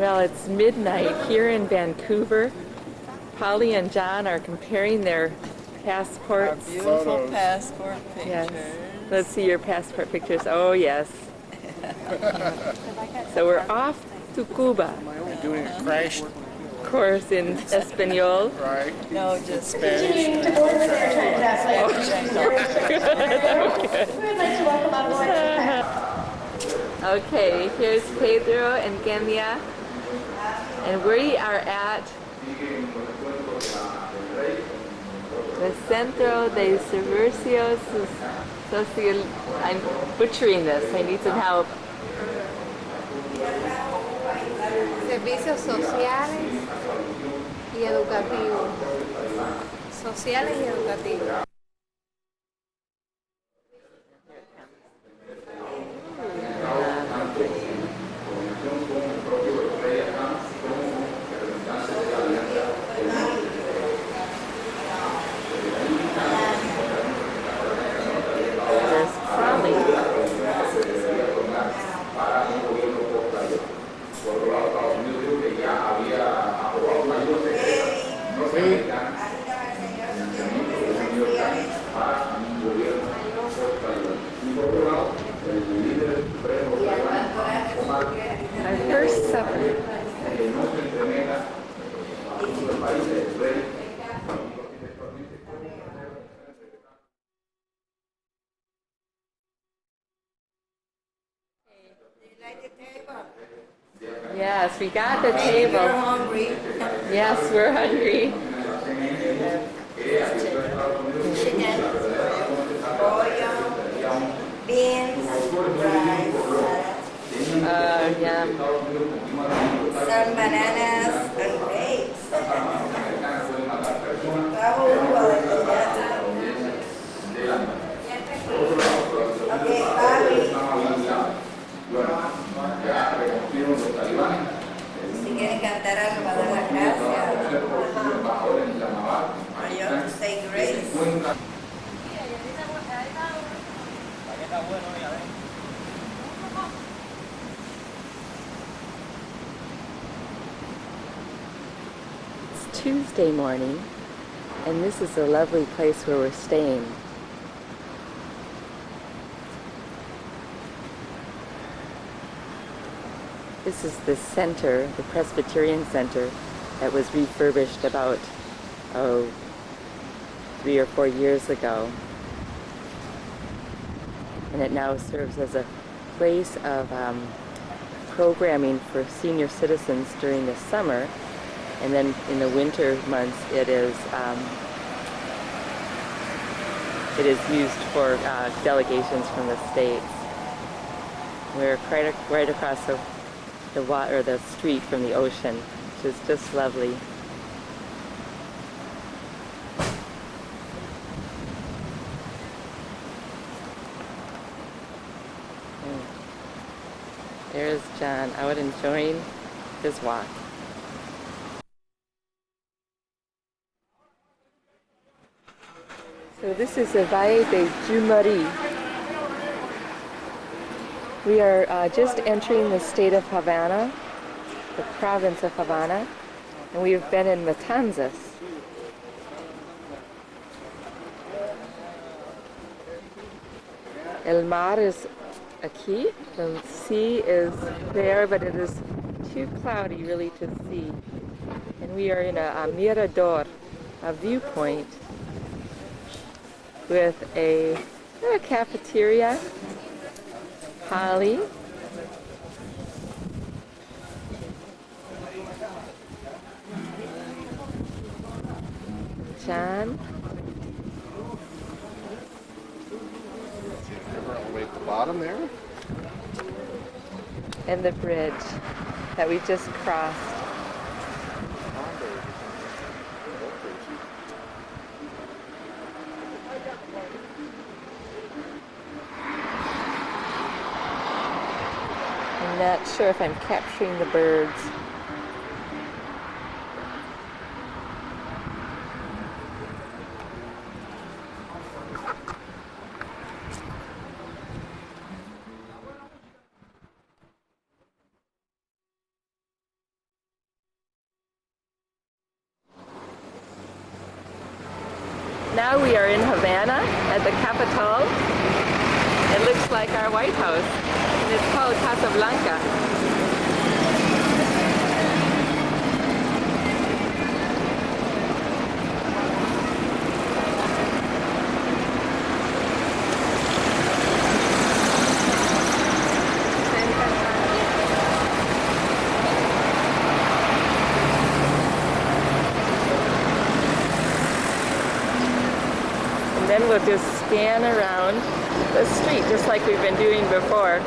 Well, it's midnight here in Vancouver. Polly and John are comparing their passports. Beautiful passport pictures. Yes. Let's see your passport pictures. Oh, yes. So we're off to Cuba. Doing a crash Course in Espanol. right. No, just Spanish. To board center transit. We would like to welcome on board. Okay, here's Pedro and Genia. And we are at the Centro de Servicios Social. I'm butchering this. I need some help. Servicios sociales y educativos. Sociales y educativos. There's probably our first supper. Yes, we got the table. You're hungry. Yes, we're hungry. Chicken, pollo, beans, rice, Yum. some bananas, and grapes. Okay, si quieren cantar algo para dar las gracias. Are you to say grace? It's Tuesday morning, and this is a lovely place where we're staying. This is the center, the Presbyterian Center, that was refurbished about, 3 or 4 years ago. And it now serves as a place of programming for senior citizens during the summer. And then in the winter months, it is used for delegations from the states. We're right across the water, the street from the ocean, which is just lovely. There's John out enjoying his walk. So this is the Valle de Jumari. We are just entering the state of Havana, the province of Havana, and we've been in Matanzas. El mar is aquí, the sea is there, but it is too cloudy really to see. And we are in a mirador, a viewpoint, with a cafeteria. Holly. John. All the way at the bottom there. And the bridge that we just crossed. I'm not sure if I'm capturing the birds. now we are in Havana at the Capitol. It looks like our White House, and it's called Casablanca. Then we'll just scan around the street just like we've been doing before.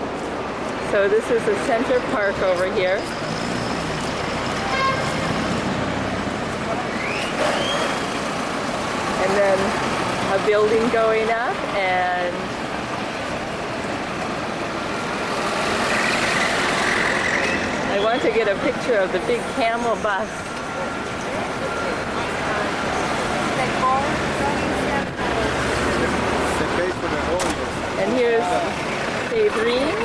So this is the Center Park over here. And then a building going up, and I want to get a picture of the big camel bus. And here's Pedrin,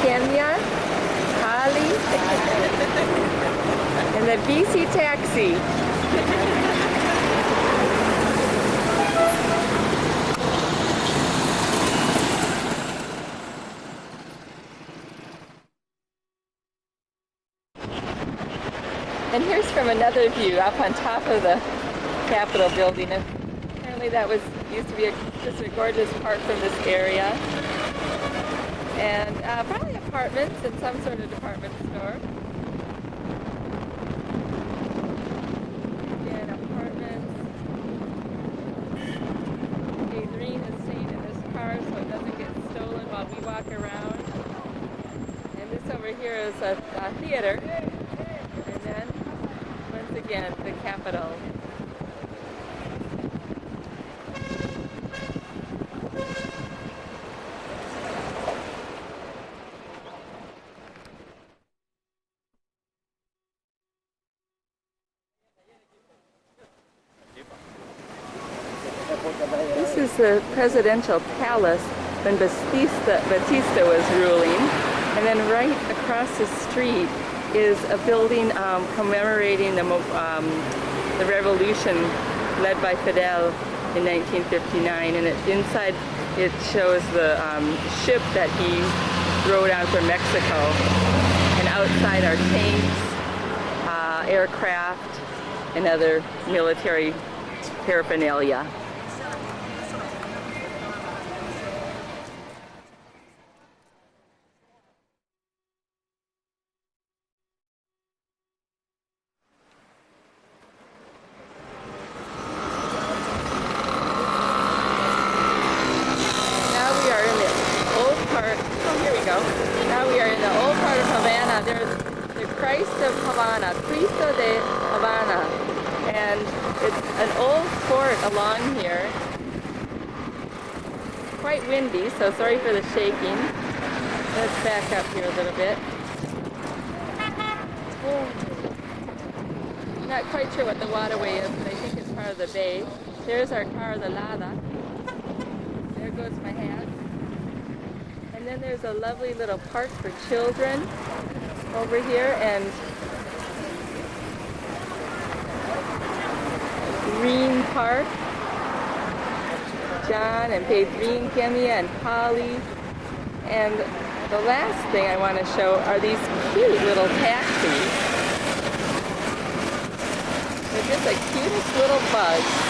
Kenya, Holly, and the BC taxi. And here's from another view up on top of the Capitol building. Apparently that used to be just a gorgeous park from this area. And probably apartments and some sort of department store. Again, apartments. Adrienne is staying in this car so it doesn't get stolen while we walk around. And this over here is a theater. And then, once again, the Capitol. This is the presidential palace when Batista was ruling, and then right across the street is a building commemorating the revolution led by Fidel in 1959, and inside it shows the ship that he rode on from Mexico, and outside are tanks, aircraft, and other military paraphernalia. Now we are in the old part of Havana. There's the Christ of Havana, Cristo de Havana, and it's an old fort along here. Quite windy, so sorry for the shaking. Let's back up here a little bit. I'm not quite sure what the waterway is, but I think it's part of the bay. There's our car, the Lada. There goes my hat. And then there's a lovely little park for children over here, and Green Park. John and Pedrin, Kenya, and Polly. And the last thing I want to show are these cute little taxis. They're just the cutest little bugs.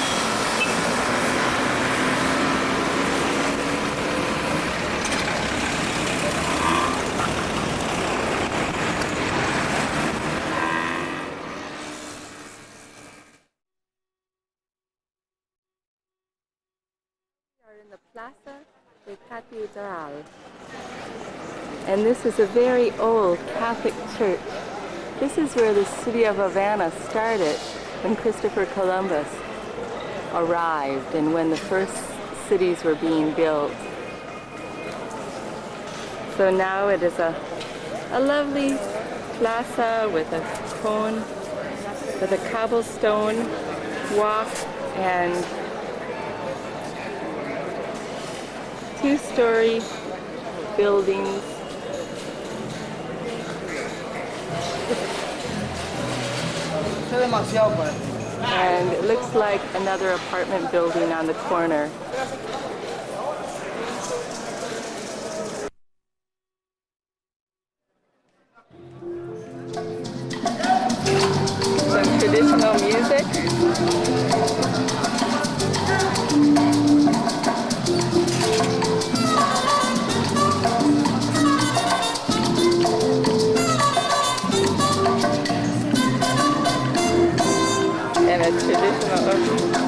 In the Plaza de Catedral, and this is a very old Catholic church. This is where the city of Havana started when Christopher Columbus arrived and when the first cities were being built. So now it is a lovely plaza with a cone, with a cobblestone walk and two-story buildings. And it looks like another apartment building on the corner. Some traditional music. And a traditional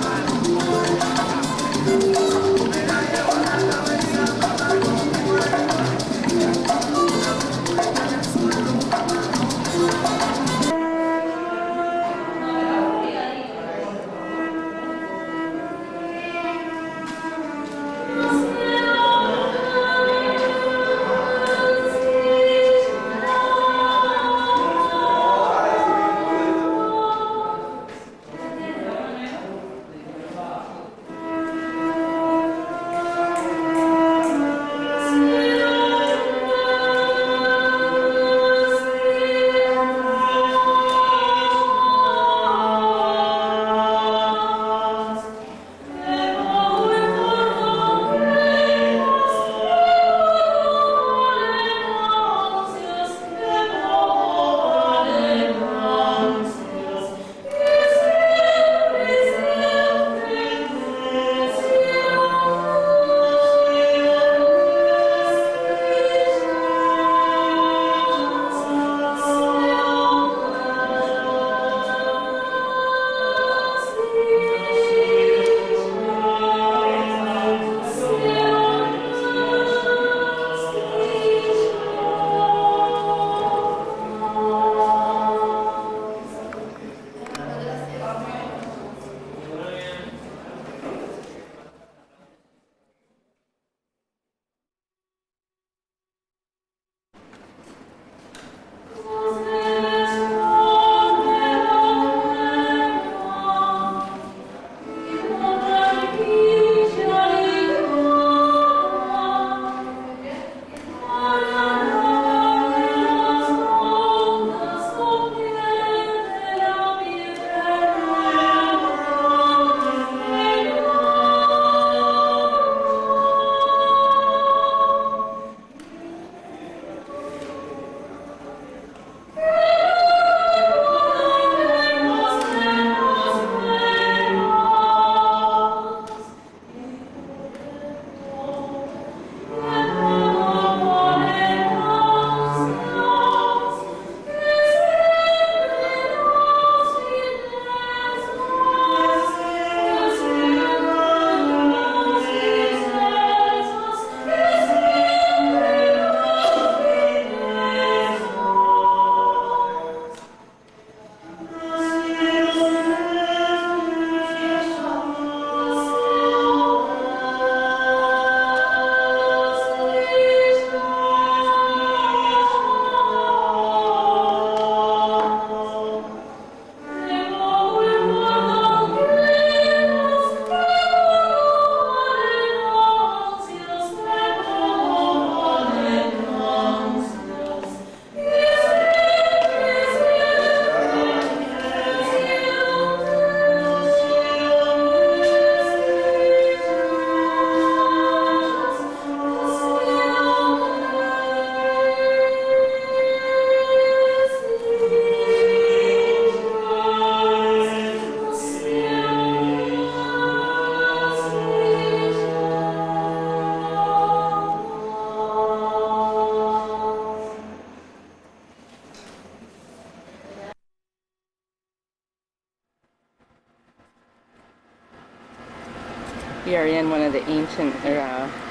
We are in one of the ancient,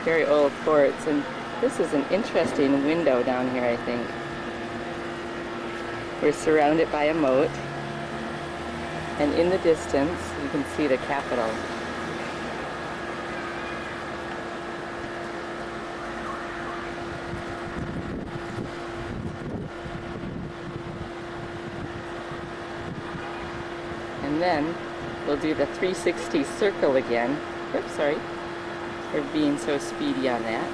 very old forts, and this is an interesting window down here, I think. We're surrounded by a moat, and in the distance you can see the Capitol. And then we'll do the 360 circle again. Oops, sorry. We're being so speedy on that.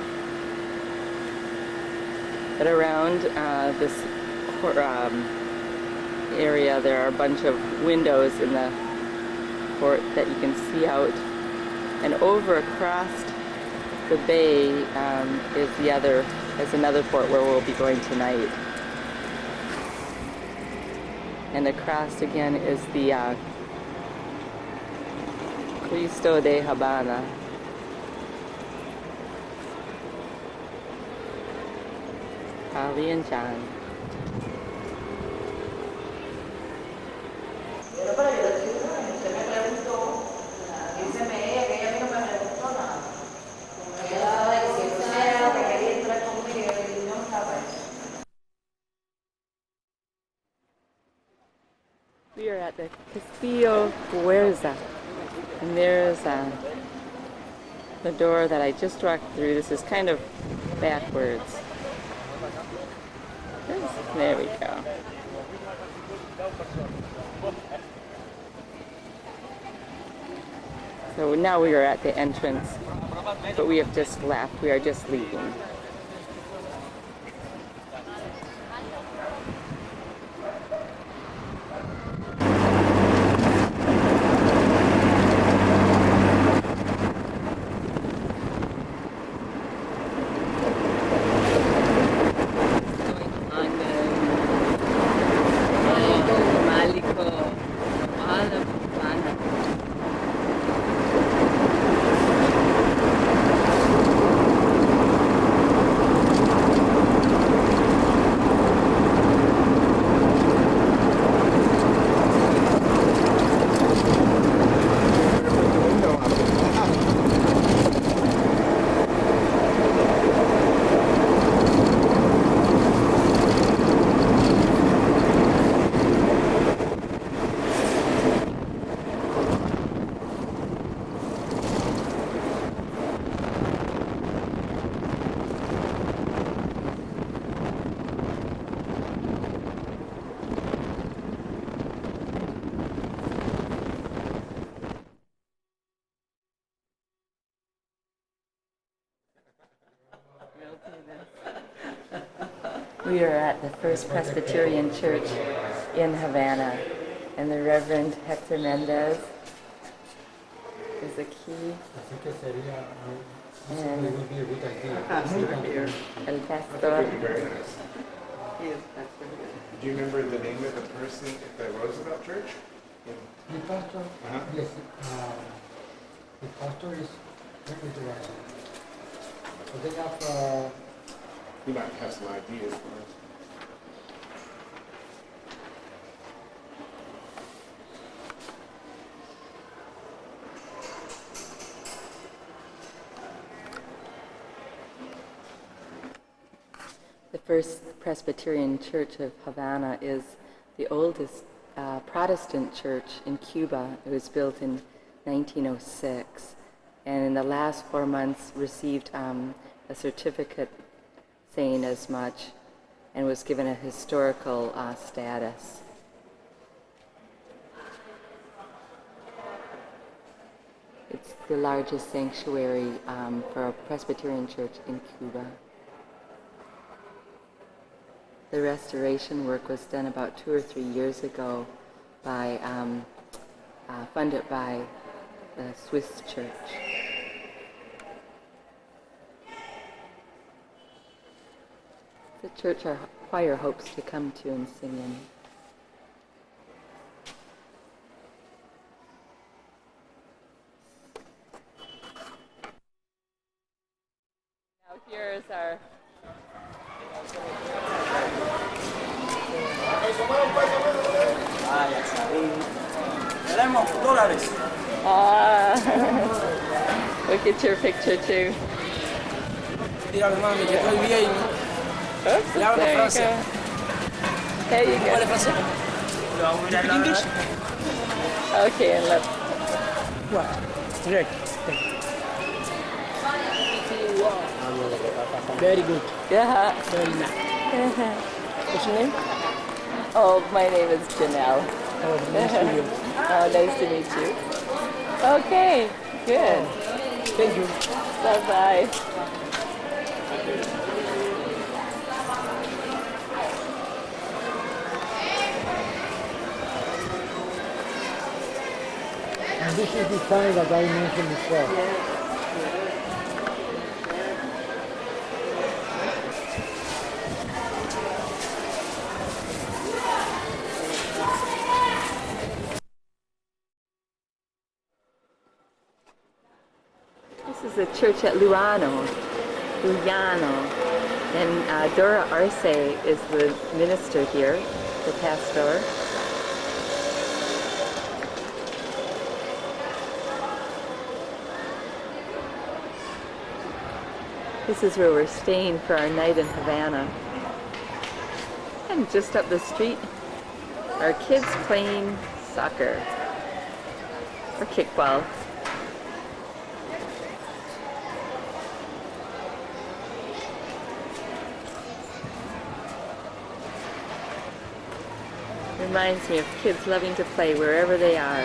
But around this area, there are a bunch of windows in the port that you can see out. And over across the bay is another port where we'll be going tonight. And across again is the Cristo de Habana. Ali and John. We are at the Castillo Fuerza, and there's the door that I just walked through. This is kind of backwards. There we go. So now we are at the entrance, but we have just left. We are just leaving. We are at the First Presbyterian Church in Havana, and the Reverend Hector Mendez is the key, and El Pastor. Do you remember the name of the person at the Roosevelt Church? The pastor, yes, the pastor is very right. So they have. You might have some ideas for us. The First Presbyterian Church of Havana is the oldest Protestant church in Cuba. It was built in 1906, and in the last 4 months received a certificate saying as much, and was given a historical status. It's the largest sanctuary for a Presbyterian church in Cuba. The restoration work was done about 2 or 3 years ago by, funded by the Swiss church. The church our choir hopes to come to and sing in. Now here is our look at your picture too. Tíralo, mami, que estoy bien. Oops, Le hablo there you francés. go. There you ¿Cuál es go. francés? Speak English? Okay, and look. What? Direct. Very good. Yeah. Very nice. What's your name? Oh, my name is Janelle. Oh, nice to meet you. Oh, nice to meet you. Okay, good. Thank you. Bye-bye. This is the sign that I mentioned before. This is a church at Lugano, and Dora Arce is the minister here, the pastor. This is where we're staying for our night in Havana. And just up the street, our kids playing soccer or kickball. Reminds me of kids loving to play wherever they are.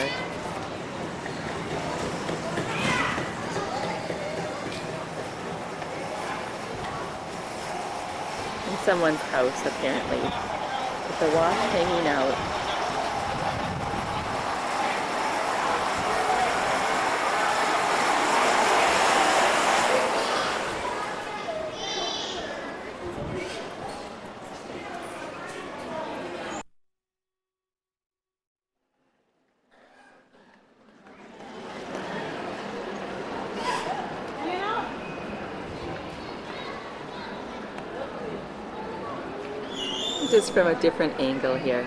In someone's house, apparently, with the wash hanging out. Just from a different angle here.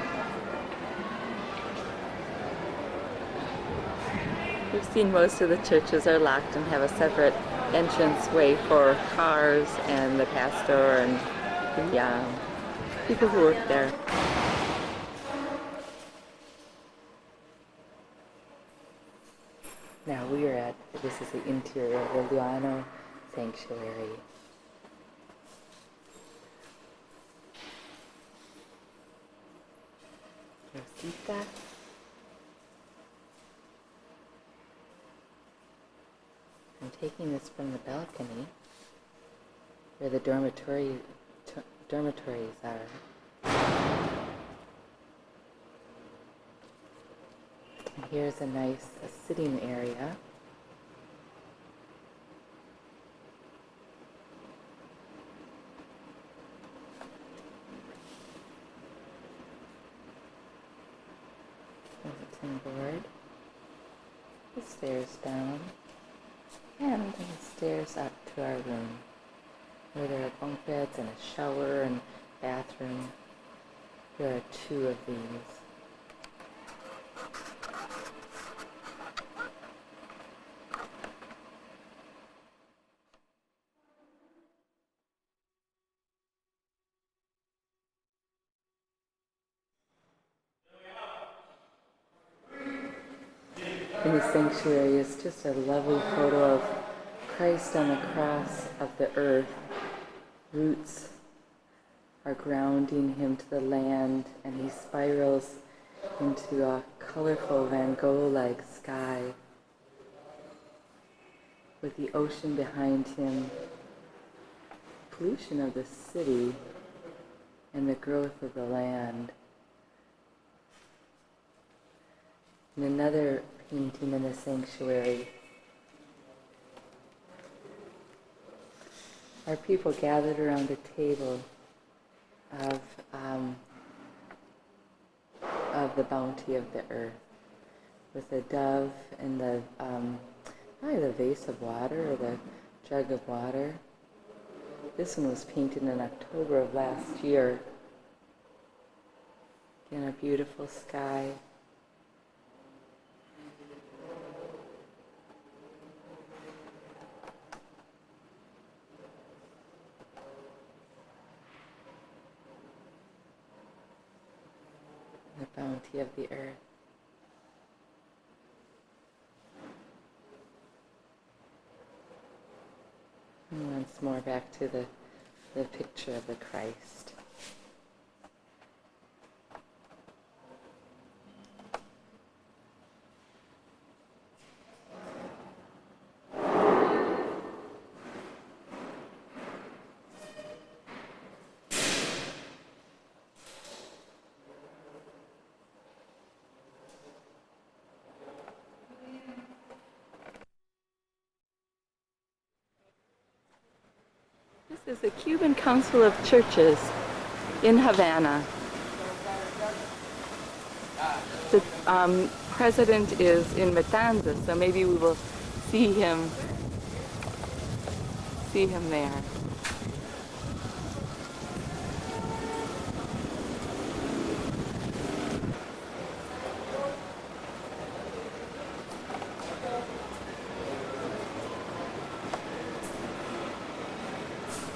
We've seen most of the churches are locked and have a separate entrance way for cars and the pastor and the people who work there. Now we are at, this is the interior of the Lugano Sanctuary. Rosita. I'm taking this from the balcony where the dormitories are. And here's a nice sitting area. Bulletin board, the stairs down, and the stairs up to our room, where there are bunk beds and a shower and bathroom. There are 2 of these. In the sanctuary is just a lovely photo of Christ on the cross of the earth. Roots are grounding him to the land, and he spirals into a colorful Van Gogh-like sky with the ocean behind him, pollution of the city, and the growth of the land. And another painting in the sanctuary are people gathered around a table of the bounty of the earth, with a dove and probably the vase of water or the jug of water. This one was painted in October of last year. Again, a beautiful sky. The bounty of the earth. And once more back to the picture of the Christ. This is the Cuban Council of Churches in Havana. The president is in Matanzas, so maybe we will see him there.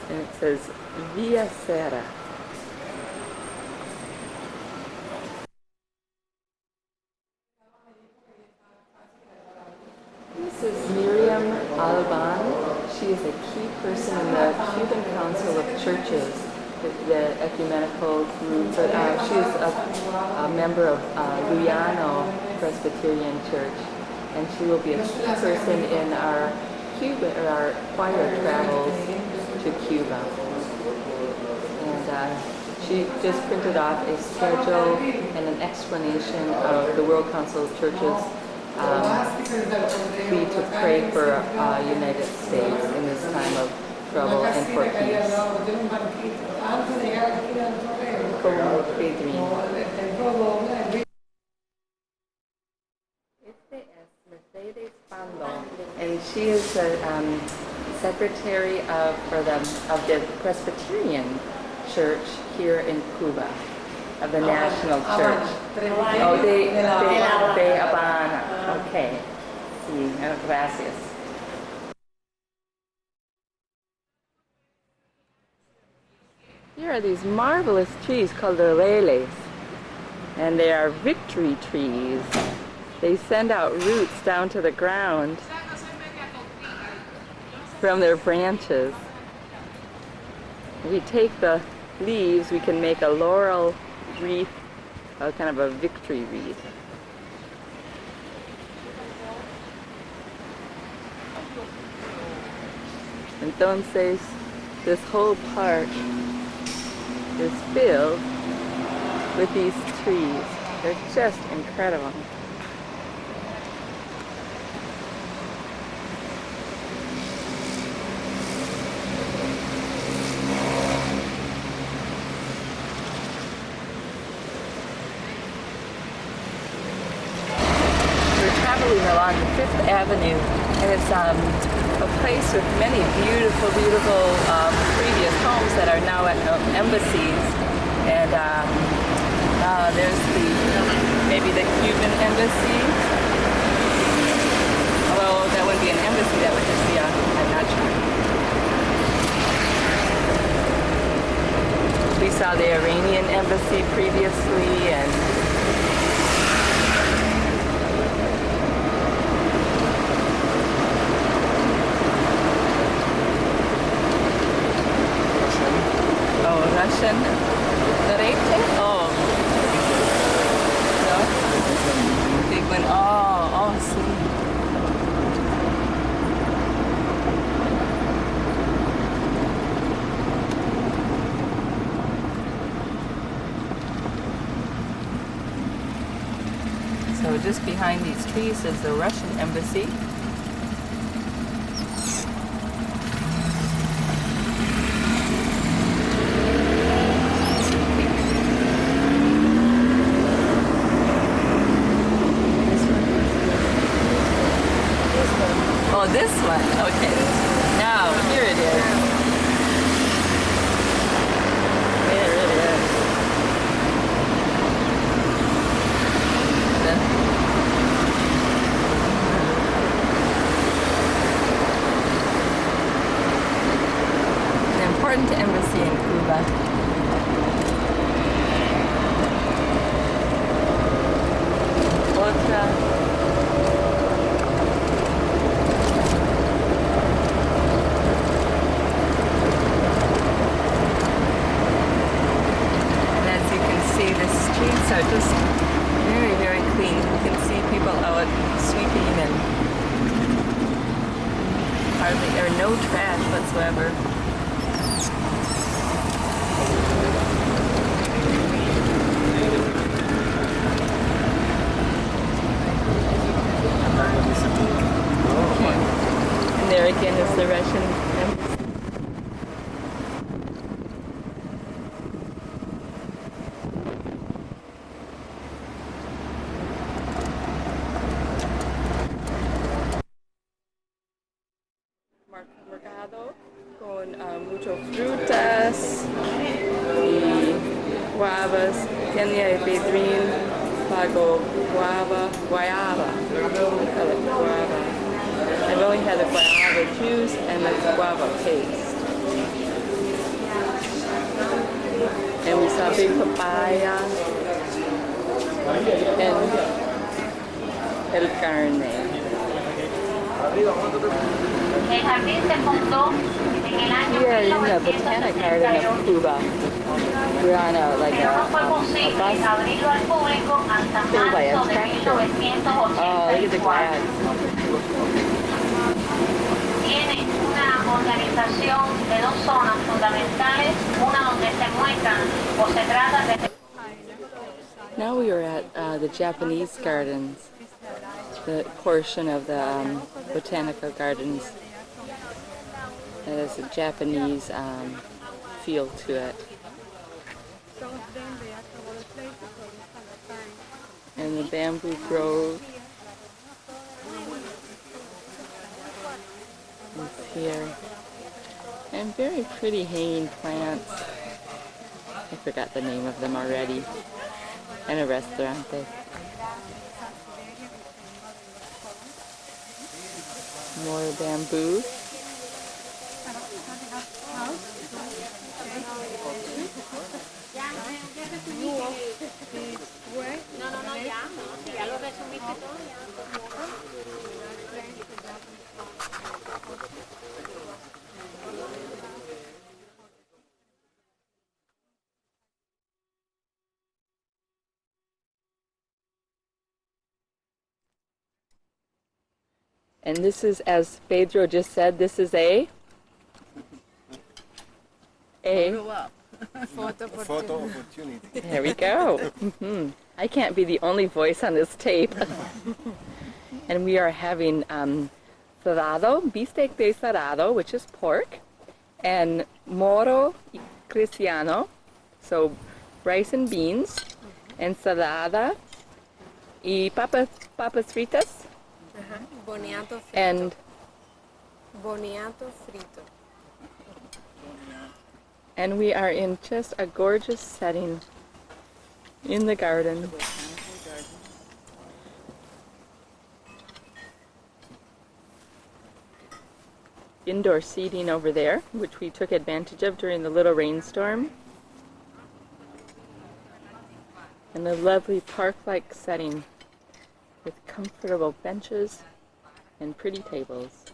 And it says Via Serra. This is Miriam Alban. She is a key person in the Cuban Council of Churches, the ecumenical group. But she is a member of Niemann-Ross Presbyterian Church, and she will be a key person in our our choir travels to Cuba. And she just printed off a schedule and an explanation of the World Council of Churches plea to pray for United States in this time of trouble and for peace. And she is the secretary of the Presbyterian Church here in Cuba, of the National Church. Oh, de Habana. Okay. Sí, gracias. Here are these marvelous trees called laureles, and they are victory trees. They send out roots down to the ground from their branches. We take the leaves, we can make a laurel wreath, kind of a victory wreath. Entonces, this whole park is filled with these trees. They're just incredible. Along the Fifth Avenue, and it's a place with many beautiful previous homes that are now at embassies. And there's maybe the Cuban embassy. Although that wouldn't be an embassy, that would just be I'm not sure. We saw the Iranian embassy previously, and Russian Rete? Oh. No? Big one. Oh, see. So just behind these trees is the Russian embassy. Oh, this one. Okay. Now, here it is. There it is. An important embassy in Cuba. Are just very, very clean. You can see people out sweeping and hardly or no trash whatsoever. Okay. And there again is the Russian embassy. con muchas frutas y guavas. Kenya y Pedrin pago guayaba. We call it guava. I've only had the guava juice and the guava paste. And we saw big papaya and el carne. El jardín se fundó en el año We are in the Botanic Garden of Cuba. We're on a no fue bus. posible abrirlo al público hasta Filled by marzo de attraction. Oh, look at the 1984. grass. Tiene una organización de dos zonas fundamentales, una donde se muestran o se trata de... Now we are at the Japanese gardens, the portion of the botanical gardens that has a Japanese feel to it. And the bamboo grove is here. And very pretty hanging plants. I forgot the name of them already. And a restaurante. More bamboo. And this is, as Pedro just said, this is a Photo opportunity. there we go. I can't be the only voice on this tape. And we are having cerrado, bistec de cerrado, which is pork, and moro y cristiano, so rice and beans, ensalada, y papas fritas, Boniato frito. and Boniato frito. and we are in just a gorgeous setting in the garden. Indoor seating over there, which we took advantage of during the little rainstorm. And a lovely park-like setting with comfortable benches and pretty tables.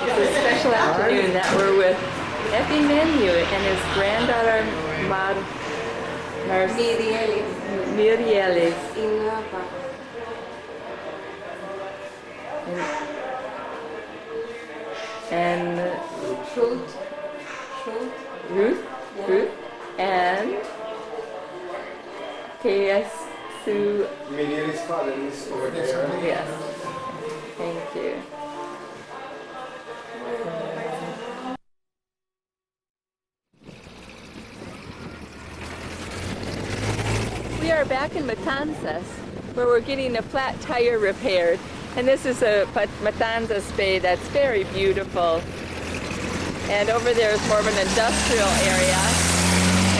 It's a special afternoon that we're with Epimeniu and his granddaughter Mirielis. And Ruth, and K.S. Sue. Mirielis' father is over there. Yes. Thank you. We are back in Matanzas, where we're getting a flat tire repaired. And this is a Matanzas Bay that's very beautiful. And over there is more of an industrial area.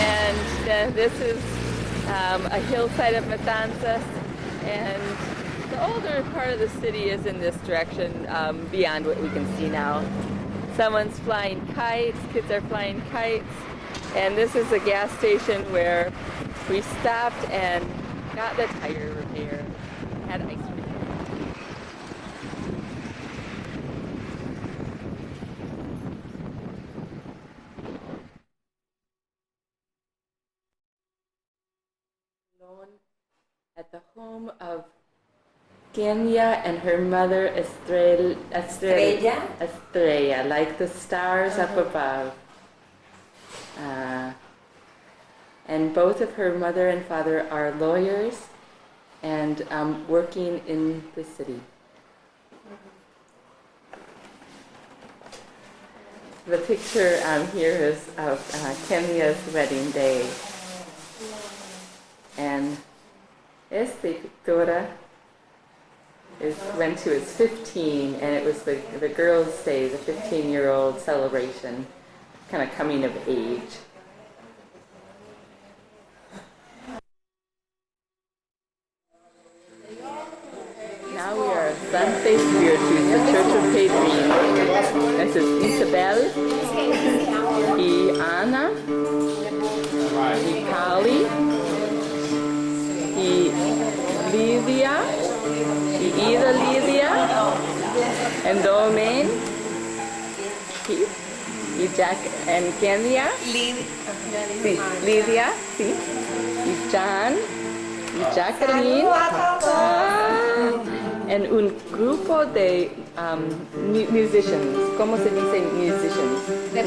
And this is a hillside of Matanzas. And the older part of the city is in this direction, beyond what we can see now. Someone's flying kites, kids are flying kites. And this is a gas station where we stopped and got the tire repair. Had ice cream. At the home of Kenya and her mother Estrella, like the stars up above. And both of her mother and father are lawyers and working in the city. The picture here is of Kenya's wedding day. And esta pictura is when she was 15, and it was the girls' day, the 15-year-old celebration, kind of coming of age. Now we are at Sunday Spiritus, the Church of Pedrin. This is Isabel, y Ana, y Kali, y Lidia, y Ida Lidia, and Domain, y Jack and Kenya, sí, Lidia, sí, y John, y Jacqueline, and un grupo de musicians. ¿Cómo se dice musicians? De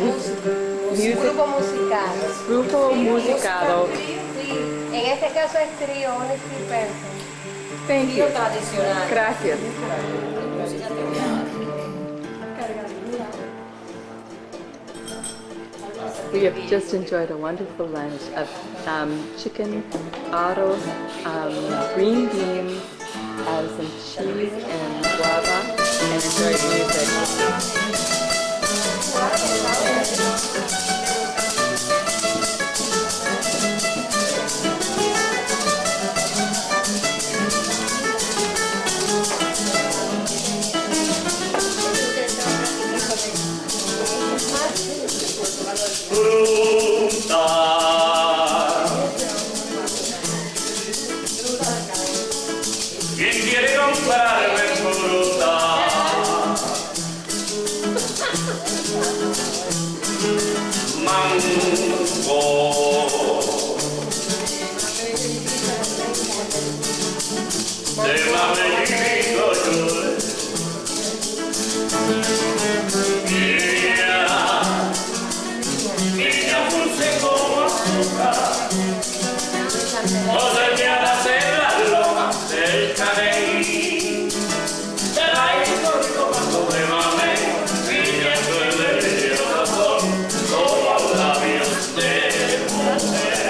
grupo musical. Grupo musicado. Sí, en este caso es trío, Honesty Person. Thank you. Trío tradicional. Gracias. We have just enjoyed a wonderful lunch of chicken, aro, green beans, some cheese and guava, and enjoyed music. ¿Quién quiere comprarme fruta? Mango. De mamellito yo. Ella dulce como azúcar. Cosa que ha de hacer la loma del caney. De la isla tomando de mamey. Ella suele de razón como labios de mujer.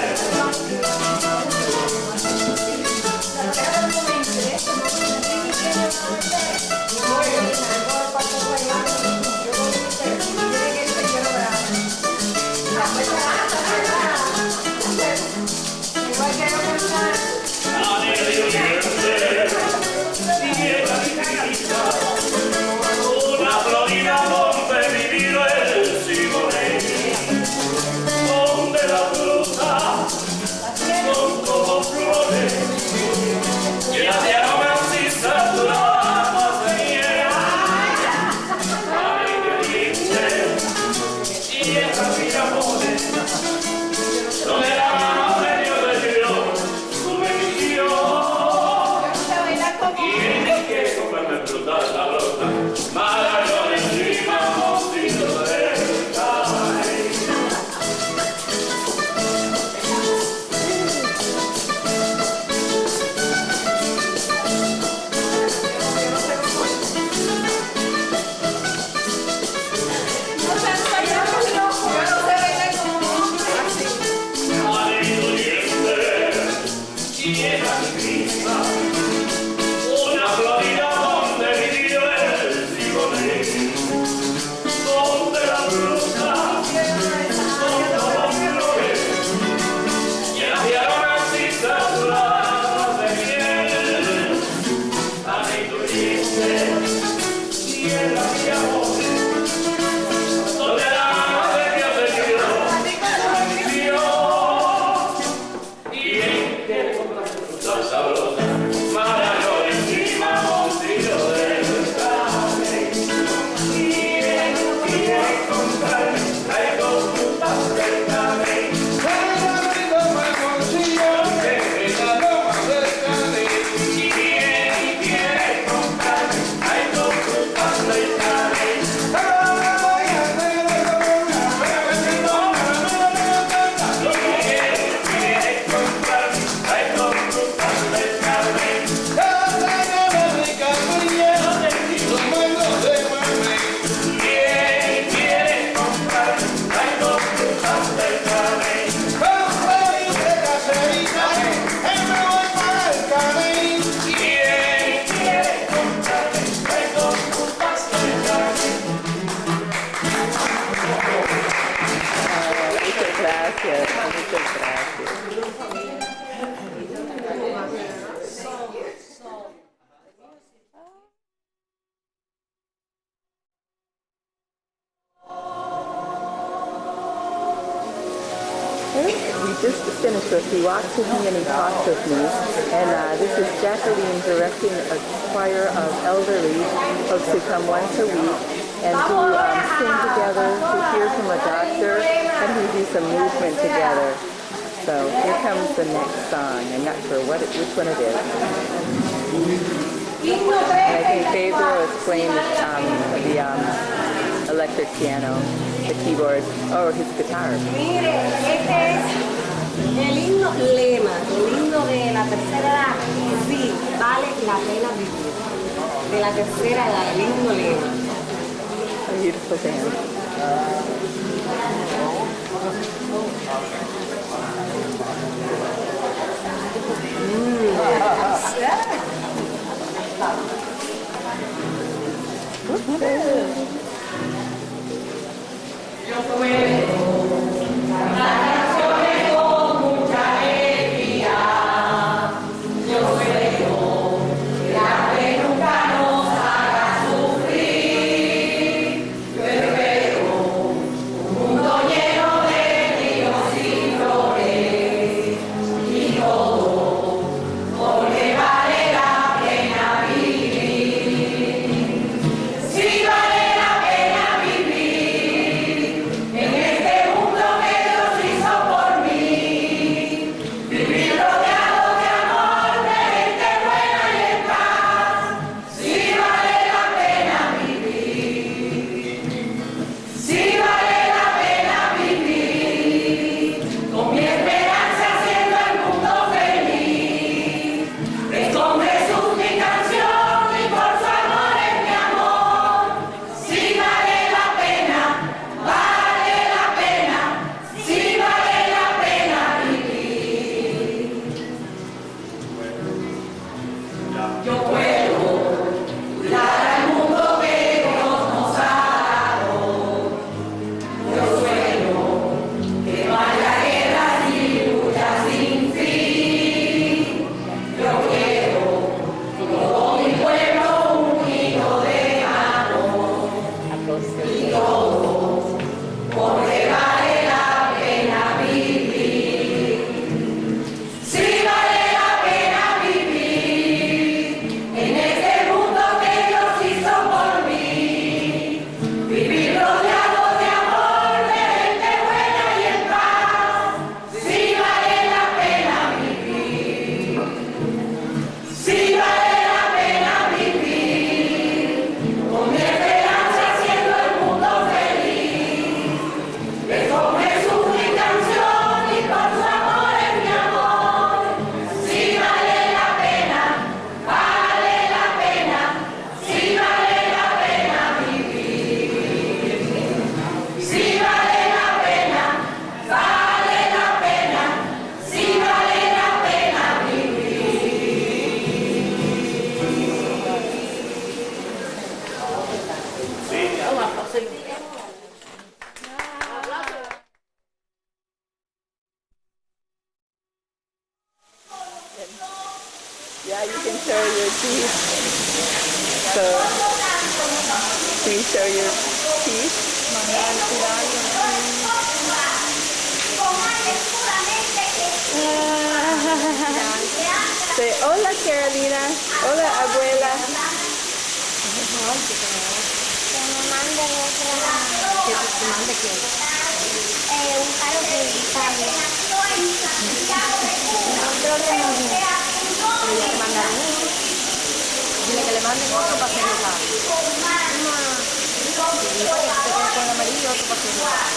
So he walks with me and he talks with me. And this is Jacqueline directing a choir of elderly folks who come once a week and who sing together, who hear from a doctor, and who do some movement together. So here comes the next song. I'm not sure which one it is. And I think Pedro is playing the electric piano, the keyboard, or his guitar. Mire, este es el himno lema, el himno de la tercera edad. Sí, vale la pena vivir. De la tercera edad, el himno lema. A beautiful band. Yeah, you can show your teeth. So, can you show your teeth? Say, hola Carolina, hola abuela. Que me mande otra. ¿Que te mande qué? Un palo publicitario. Pero ya te mandaron uno. Dile que le manden otro para hacer el lado. Dile que te quede con el amarillo otro para hacer el lado.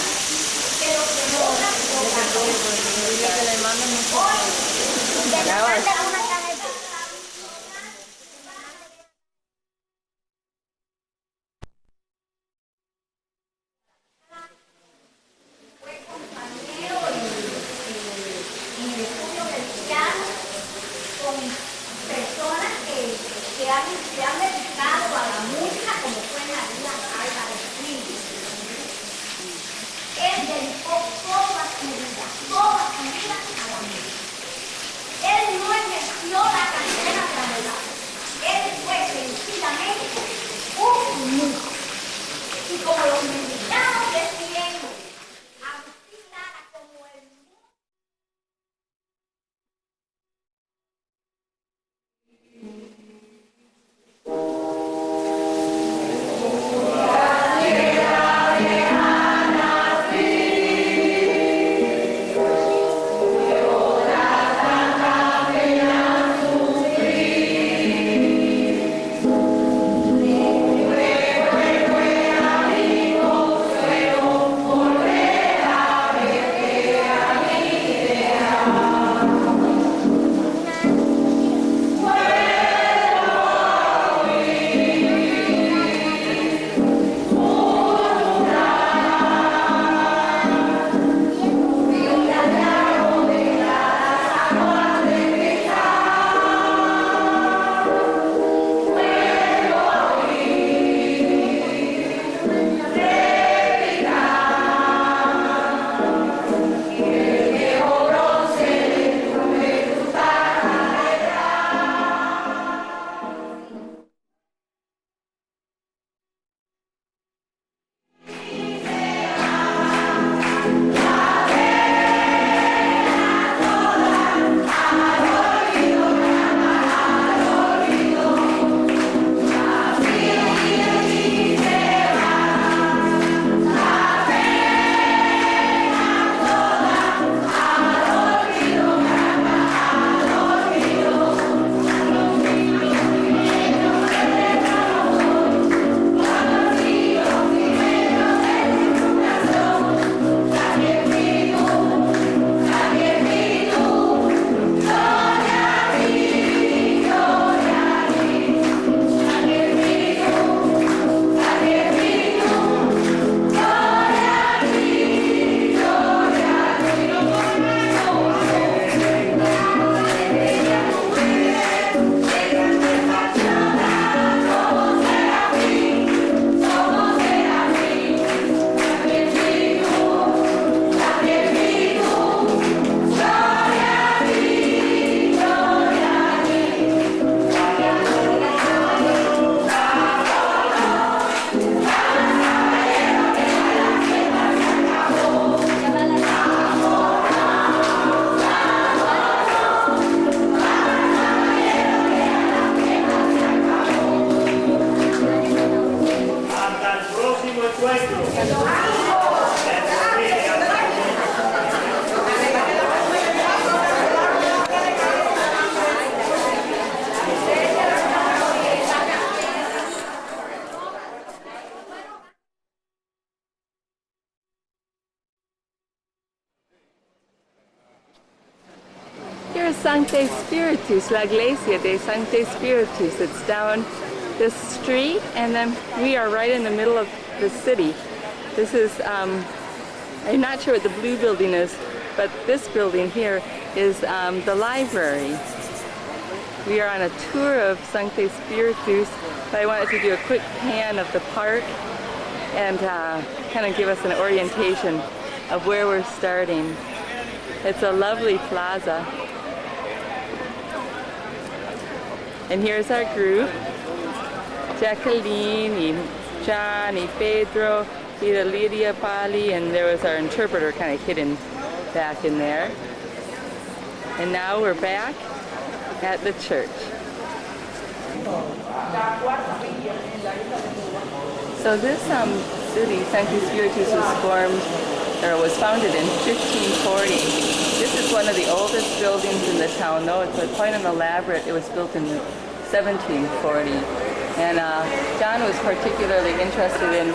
Dile que le manden mucho. Que me manden una caja de se han dedicado a la música como fue María Alba de Espíritu. Él dedicó toda su vida a la música. Él no es Here's Sancte Spiritus, La Iglesia de Sancte Spiritus. It's down this street, and then we are right in the middle of the city. This is, I'm not sure what the blue building is, but this building here is the library. We are on a tour of Sancte Spiritus, but I wanted to do a quick pan of the park and kind of give us an orientation of where we're starting. It's a lovely plaza. And here's our group. Jacqueline, John, Pedro, Lydia, Pali, and there was our interpreter kind of hidden back in there. And now we're back at the church. So this city, Sancte Spiritus, was founded in 1540. This is one of the oldest buildings in the town, though it's quite an elaborate. It was built in 1740. And John was particularly interested in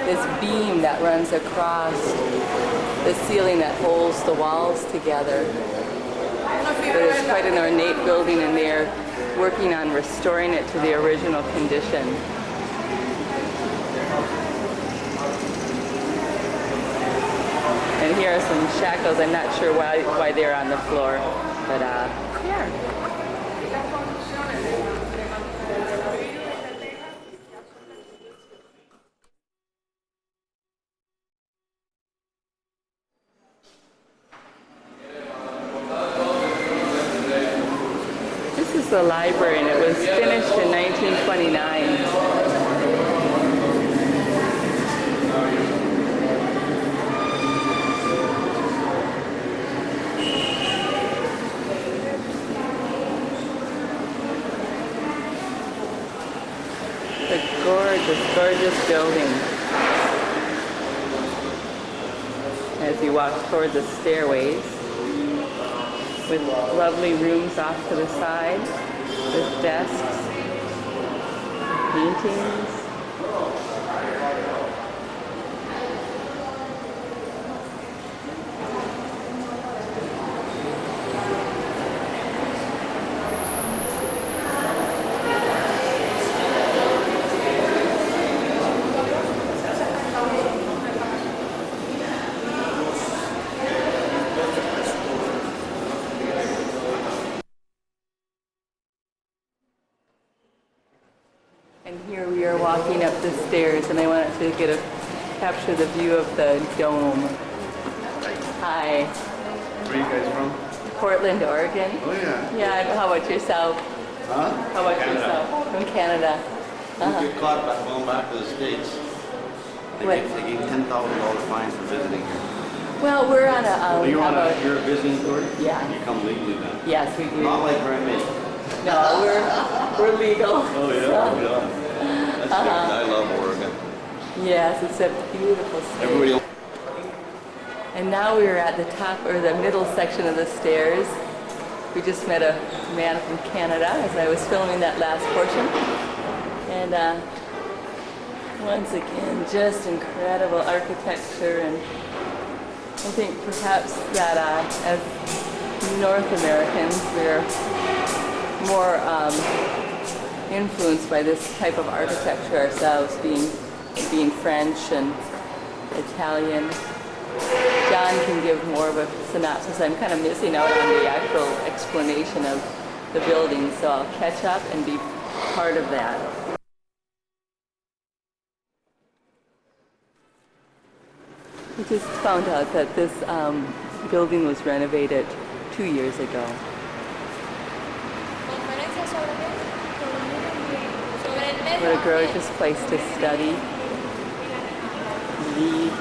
this beam that runs across the ceiling that holds the walls together. But it's quite an ornate building, and they're working on restoring it to the original condition. And here are some shackles. I'm not sure why they're on the floor, but yeah. This is the library, and it was finished in 1929. Gorgeous building. As you walk toward the stairways, with lovely rooms off to the side, with desks, paintings. And here we are walking up the stairs, and I wanted to capture the view of the dome. Hi. Where are you guys from? Portland, Oregon. Oh yeah. Yeah, how about yourself? Huh? How about Canada. yourself? From Canada. You get caught by going back to the States. They gave $10,000 fine for visiting here. Well, we're on a, You're a visiting tour? Yeah. You come legally then? Yes, we do. Not like Grammy. No, we're legal. Oh yeah, So, yeah. That's good. I love Oregon. yes, it's a beautiful state. Everybody. And now we're at the top, or the middle section of the stairs. We just met a man from Canada as I was filming that last portion. And once again, just incredible architecture. And I think perhaps that as North Americans, we're more influenced by this type of architecture ourselves, being French and Italian. John can give more of a synopsis. I'm kind of missing out on the actual explanation of the building, so I'll catch up and be part of that. We just found out that this building was renovated 2 years ago. What a gorgeous place to study, read.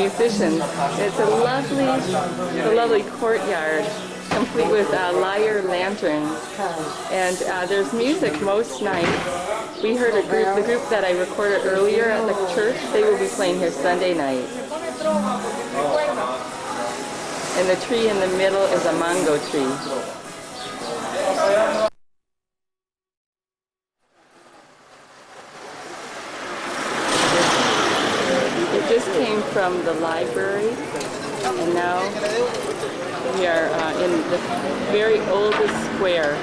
musicians. It's a lovely courtyard, complete with lyre lanterns. And there's music most nights. We heard the group that I recorded earlier at the church, they will be playing here Sunday night. And the tree in the middle is a mango tree. It just came from the library, and now we are in the very oldest square.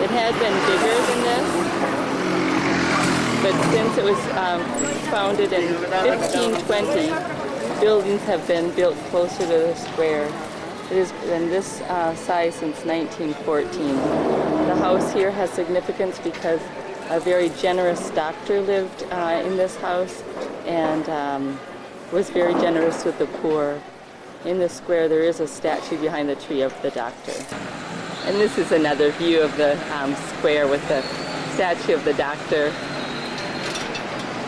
It had been bigger than this, but since it was founded in 1520, buildings have been built closer to the square. It has been this size since 1914. The house here has significance because a very generous doctor lived in this house and was very generous with the poor. In the square there is a statue behind the tree of the doctor. And this is another view of the square with the statue of the doctor.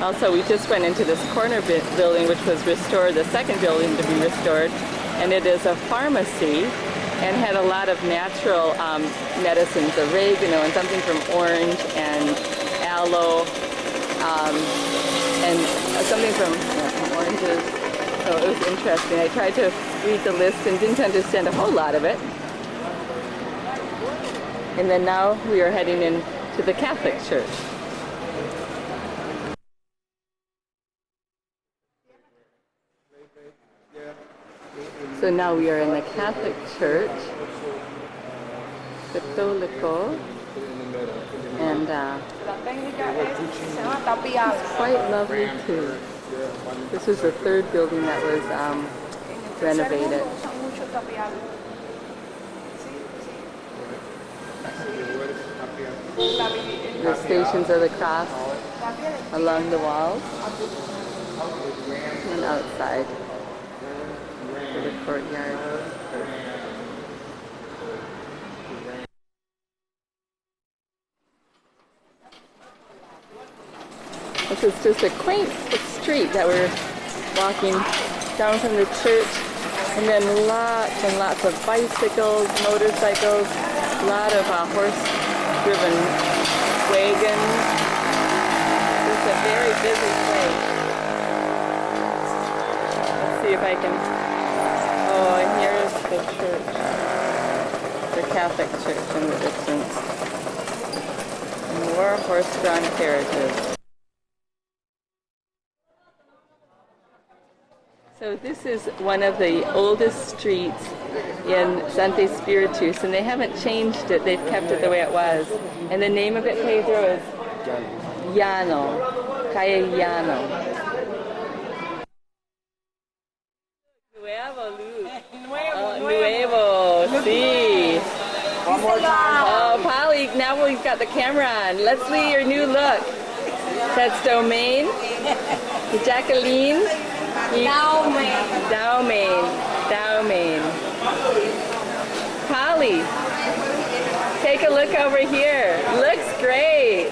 Also, we just went into this corner building which was restored, the second building to be restored, and it is a pharmacy and had a lot of natural medicines, oregano and something from orange and aloe and something from oranges. So it was interesting. I tried to read the list and didn't understand a whole lot of it. And then now we are heading into the Catholic Church. So now we are in the Catholic Church, Católico, and it's quite lovely too. This was the third building that was renovated. The Stations of the Cross along the walls and outside for the courtyard. This is just a quaint street that we're walking down from the church, and then lots and lots of bicycles, motorcycles, a lot of horse-driven wagons. It's a very busy place. Let's see if I can... Oh, and here's the church, the Catholic Church in the distance. More horse-drawn carriages. So this is one of the oldest streets in Santo Espiritu, and they haven't changed it. They've kept it the way it was. And the name of it, Pedro, is Llano, Calle Llano. Nuevo, Luz. Nuevo, sí. One more time. Oh, Polly, now we've got the camera on. Let's see your new look. That's Domain, Jacqueline. Daumain. Polly, take a look over here. Looks great.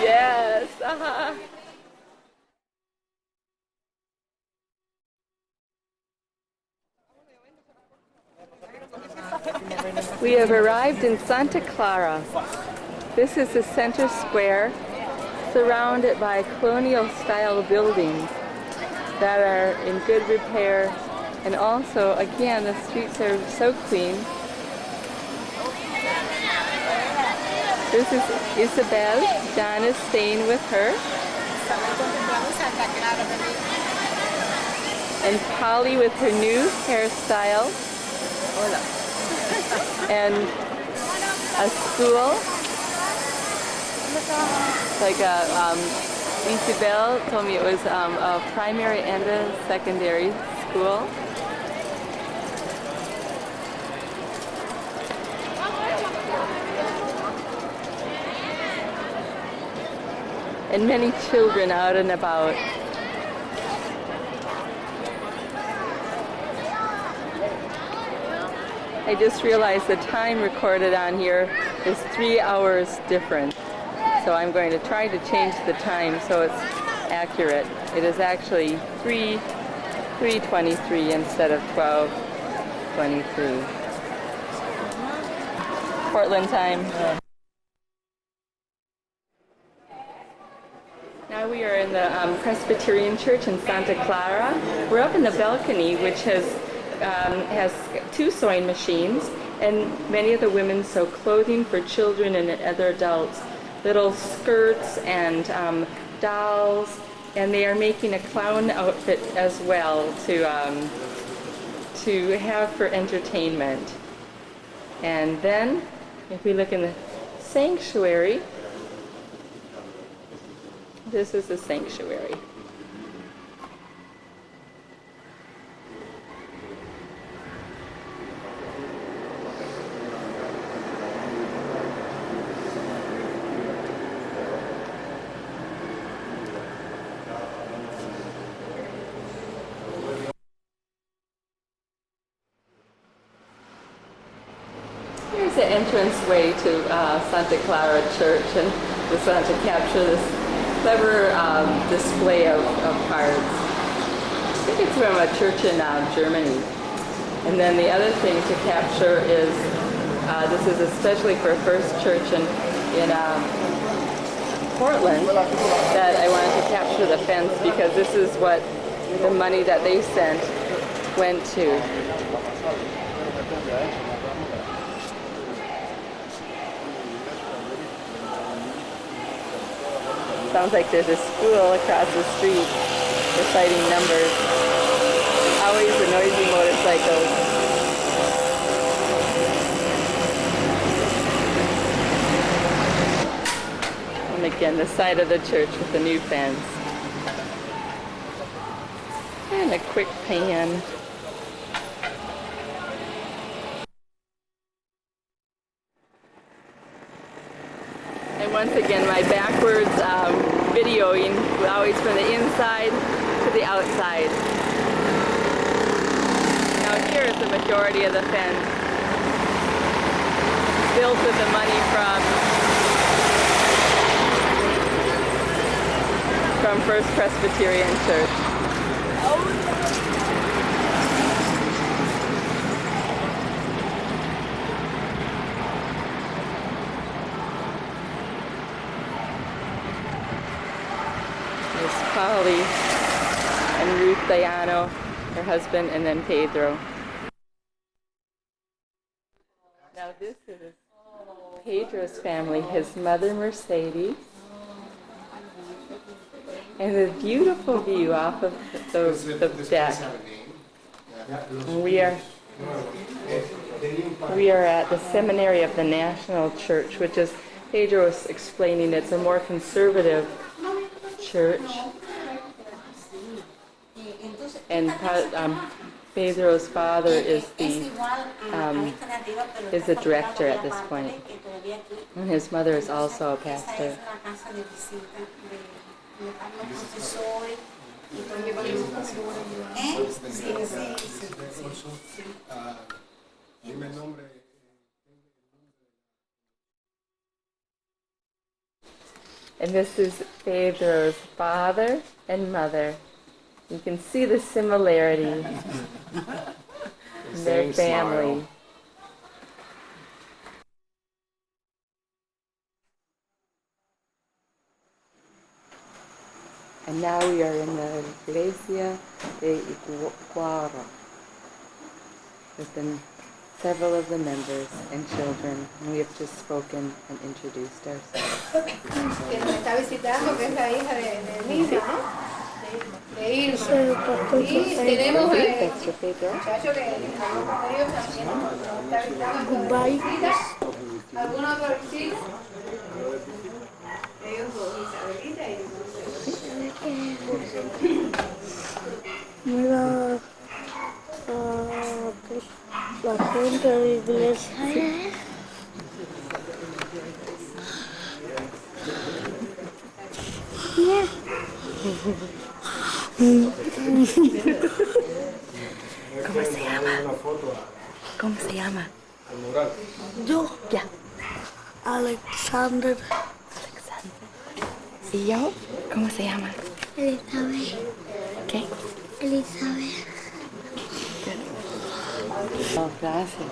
Yes. We have arrived in Santa Clara. This is the center square, surrounded by colonial-style buildings that are in good repair, and also, again, the streets are so clean. This is Isabel. John is staying with her. And Polly with her new hairstyle. And a school. Like Isabel told me it was a primary and a secondary school. And many children out and about. I just realized the time recorded on here is 3 hours different. So I'm going to try to change the time so it's accurate. It is actually 3:23 instead of 12:23. Portland time. Now we are in the Presbyterian Church in Santa Clara. We're up in the balcony, which has 2 sewing machines, and many of the women sew clothing for children and other adults, little skirts and dolls, and they are making a clown outfit as well to have for entertainment. And then, if we look in the sanctuary, this is the sanctuary. Here's the entranceway to Santa Clara Church, and just want to capture this clever display of cards. I think it's from a church in Germany. And then the other thing to capture is, this is especially for First Church in Portland, that I wanted to capture the fence because this is what the money that they sent went to. Sounds like there's a school across the street reciting numbers. Always the noisy motorcycles. And again, the side of the church with the new fence. And a quick pan. And once again, my backwards videoing, always from the inside to the outside. Now here is the majority of the fence, built with the money from First Presbyterian Church. Polly and Ruth Diano, her husband, and then Pedro. Now this is Pedro's family, his mother Mercedes, and the beautiful view off of the deck. And we are at the seminary of the National Church, which is, Pedro was explaining, it's a more conservative church. And Pedro's father is the director at this point, and his mother is also a pastor. And this is Pedro's father and mother. You can see the similarity in their family. Smile. And now we are in the Iglesia de Iguara with several of the members and children. And we have just spoken and introduced ourselves. Que nos está visitando, que es la hija de Nina, ¿no? De Irma. Y tenemos el muchacho que estamos con ellos también. Está visitando. ¿Alguna otra visita? Ellos dos, Isabelita y Mira, la gente de la iglesia. ¿Cómo se llama? ¿Cómo se llama? Yo. Ya. Alexander. ¿Y yo? ¿Cómo se llama? Elizabeth. ¿Qué? Elizabeth. Oh, gracias.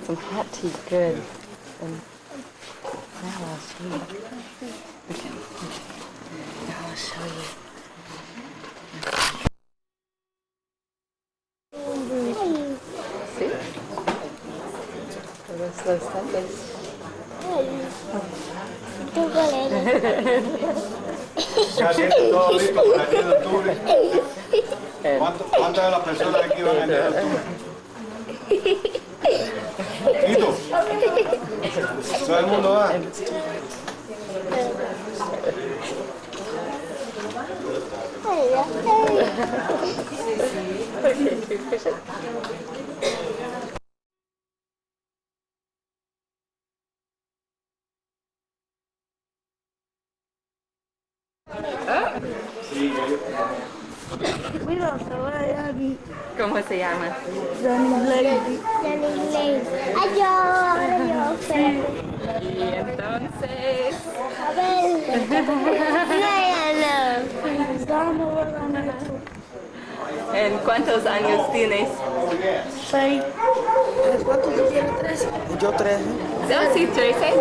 Some hot tea, good. And now I'll show you. Okay. Now I'll show you. See? Los templos. Ya tiene todo listo para el 10 de octubre. ¿Cuántas de las personas aquí van el 10 de octubre? Tito. Todo el mundo va. ¿Cómo se llama? Johnny Adiós. Y entonces... A ver. ¿En cuántos años tienes? 6. ¿Cuántos tienes? 13. Yo 13. Oh, sí, 13.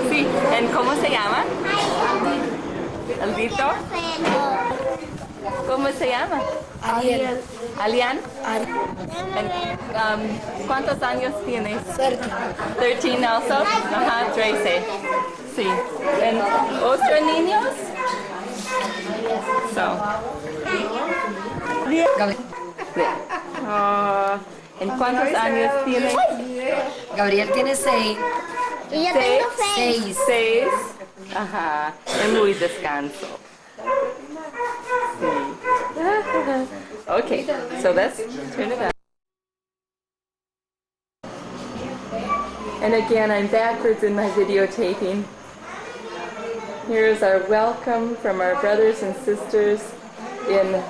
Sí. ¿En cómo se llama? Aldito. ¿Cómo se llama? Ariel. Alian. ¿Cuántos años tienes? 13. 13 also? Ajá, 13. Sí. ¿En otros niños? So. ¿En cuántos años tienes? Gabriel tiene 6. Y yo tengo 6. 6. Ajá. Es muy descanso. Sí. Okay, so let's turn it up. And again, I'm backwards in my videotaping. Here's our welcome from our brothers and sisters in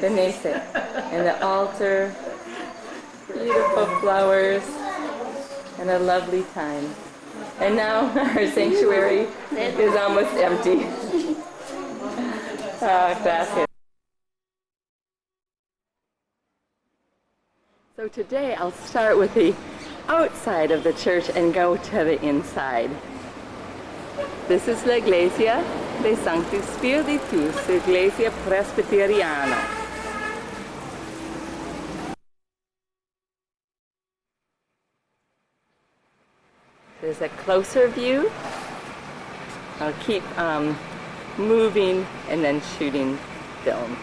Venese. And the altar, beautiful flowers, and a lovely time. And now our sanctuary is almost empty. Gracias. So today I'll start with the outside of the church and go to the inside. This is la Iglesia de Sanctus Spiritus, Iglesia Presbyteriana. There's a closer view. I'll keep moving and then shooting film.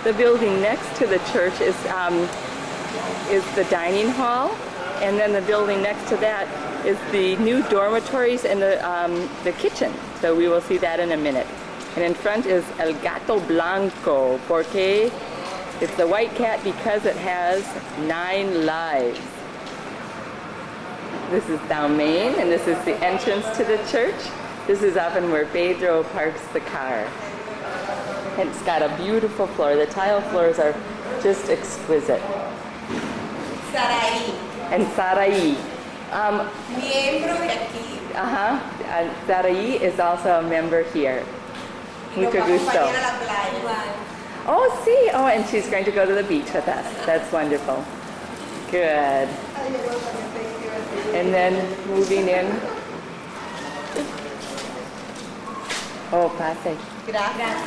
The building next to the church is the dining hall, and then the building next to that is the new dormitories and the kitchen. So we will see that in a minute. And in front is El Gato Blanco, porque it's the white cat because it has 9 lives. This is down Main, and this is the entrance to the church. This is often where Pedro parks the car. And it's got a beautiful floor. The tile floors are just exquisite. Saraí. And Saraí. Miembro de aquí. Saraí is also a member here. Mucho gusto. Oh, see. Oh, and she's going to go to the beach with us. That's wonderful. Good. And then moving in. Oh, pase. Gracias.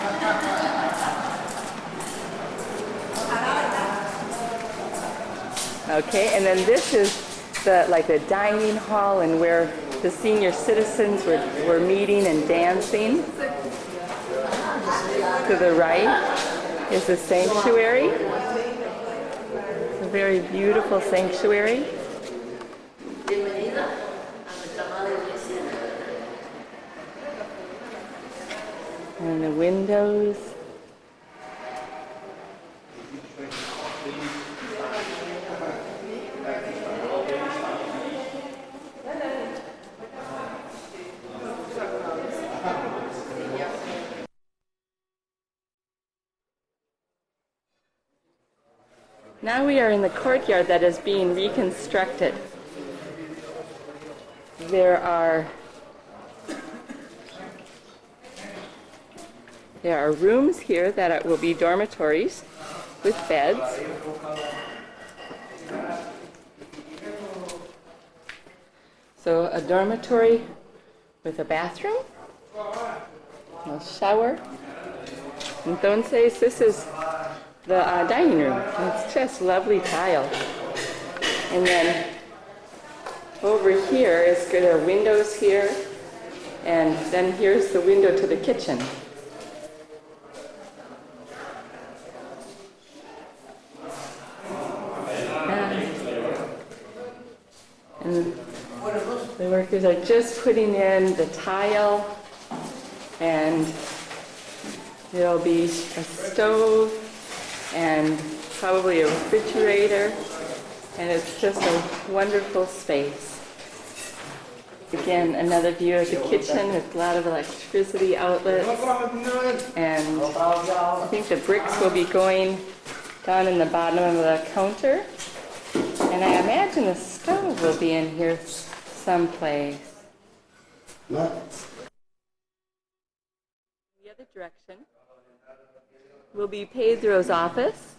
Okay, and then this is the dining hall and where the senior citizens were meeting and dancing. To the right is the sanctuary. It's a very beautiful sanctuary. And the windows. Now we are in the courtyard that is being reconstructed. There are rooms here that will be dormitories with beds. So a dormitory with a bathroom, a shower. Entonces, this is the dining room. It's just lovely tile. And then over here is good. There are windows here, and then here's the window to the kitchen. And the workers are just putting in the tile, and there'll be a stove and probably a refrigerator, and it's just a wonderful space. Again, another view of the kitchen with a lot of electricity outlets, and I think the bricks will be going down in the bottom of the counter, and I imagine the stove will be in here someplace. The other direction will be Pedro's office,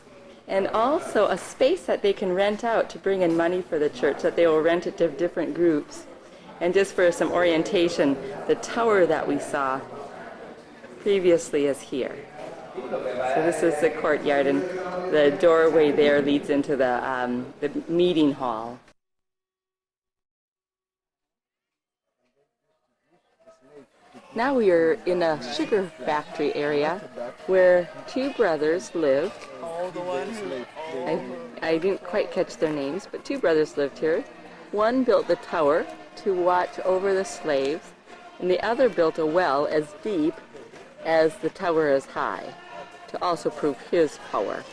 and also a space that they can rent out to bring in money for the church, that they will rent it to different groups. And just for some orientation, the tower that we saw previously is here. So this is the courtyard, and the doorway there leads into the meeting hall. Now we are in a sugar factory area where two brothers lived. I didn't quite catch their names, but two brothers lived here. One built the tower to watch over the slaves, and the other built a well as deep as the tower is high to also prove his power.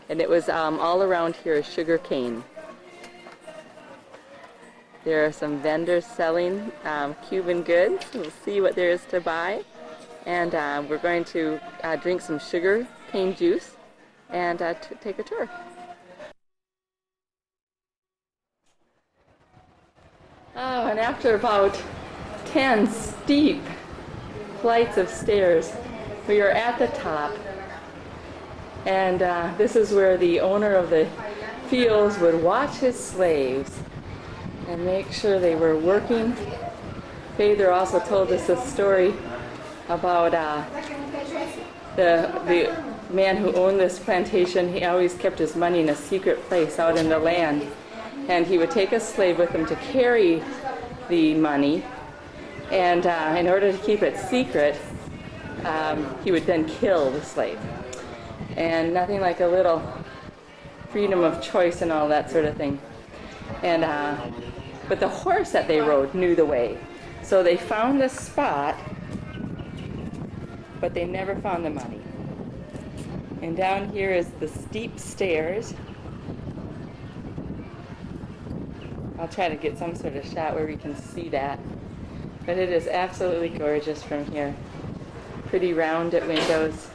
And it was all around here is sugar cane. There are some vendors selling Cuban goods. We'll see what there is to buy. And we're going to drink some sugar cane juice and take a tour. Oh, and after about 10 steep flights of stairs, we are at the top. And this is where the owner of the fields would watch his slaves and make sure they were working. Pedro also told us a story about the man who owned this plantation. He always kept his money in a secret place out in the land. And he would take a slave with him to carry the money. And in order to keep it secret, he would then kill the slave. And nothing like a little freedom of choice and all that sort of thing. And but the horse that they rode knew the way. So they found the spot, but they never found the money. And down here is the steep stairs. I'll try to get some sort of shot where we can see that. But it is absolutely gorgeous from here. Pretty rounded windows.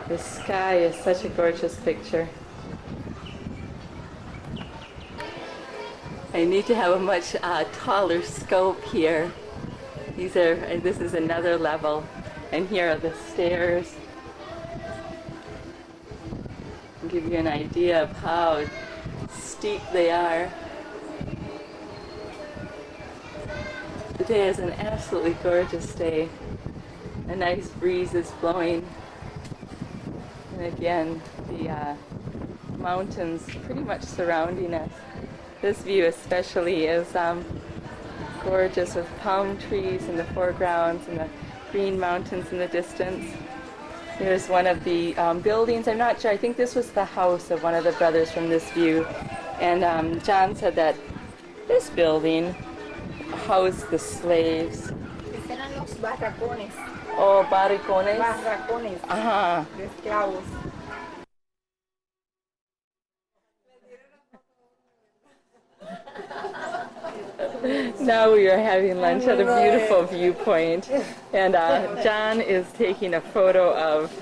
The sky is such a gorgeous picture. I need to have a much taller scope here. This is another level, and here are the stairs. I'll give you an idea of how steep they are. Today is an absolutely gorgeous day. A nice breeze is blowing. And again, the mountains pretty much surrounding us. This view especially is gorgeous, with palm trees in the foregrounds and the green mountains in the distance. Here's one of the buildings. I'm not sure. I think this was the house of one of the brothers from this view. And John said that this building housed the slaves. Eran los barracones. Oh, barracones? Barracones. Ajá. De esclavos. Now we are having lunch at a beautiful viewpoint, and John is taking a photo of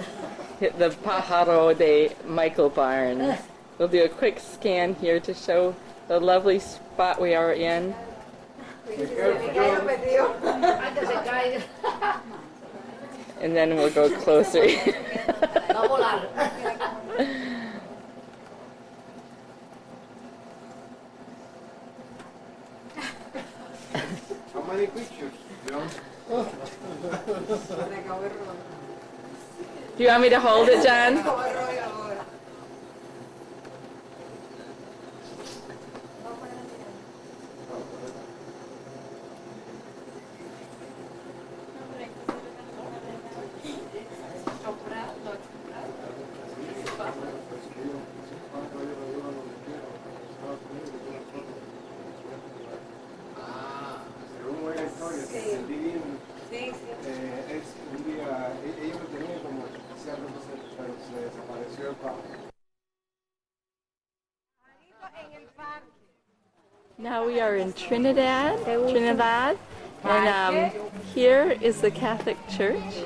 the Pájaro de Michael Barnes, We'll do a quick scan here to show the lovely spot we are in. And then we'll go closer. How many pictures, John? Do you want me to hold it, John? Según buena historia, el divino es un día, ellos lo tenían como oficial, pero se desapareció el papa. Now we are in Trinidad, and here is the Catholic Church.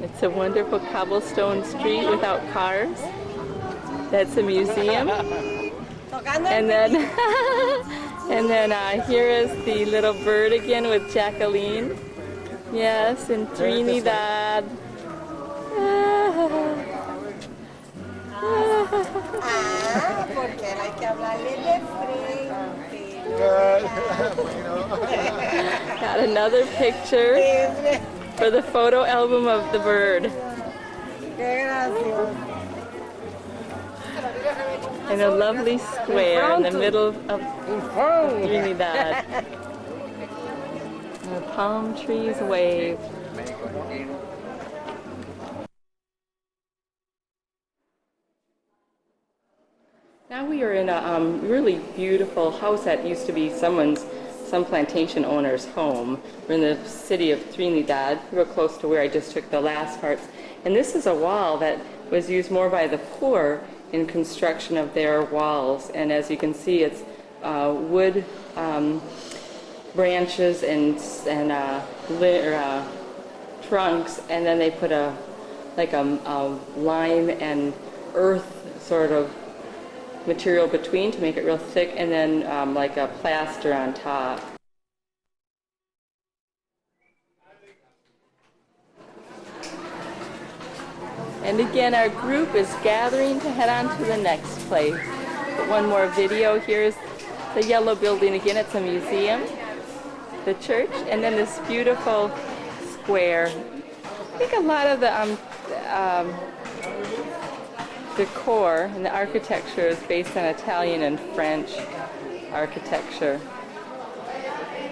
It's a wonderful cobblestone street without cars. That's a museum. And then, and then here is the little bird again with Jacqueline. Yes, in Trinidad. Porque hay que hablarle de frente. Got another picture for the photo album of the bird. In a lovely square in the middle of Trinidad. The palm trees wave. Now we are in a really beautiful house that used to be some plantation owner's home. We're in the city of Trinidad, real close to where I just took the last parts. And this is a wall that was used more by the poor in construction of their walls. And as you can see, it's wood branches and trunks, and then they put a lime and earth sort of material between to make it real thick, and then like a plaster on top. And again, our group is gathering to head on to the next place. But one more video. Here's the yellow building again. It's a museum, the church, and then this beautiful square. I think a lot of the decor and the architecture is based on Italian and French architecture.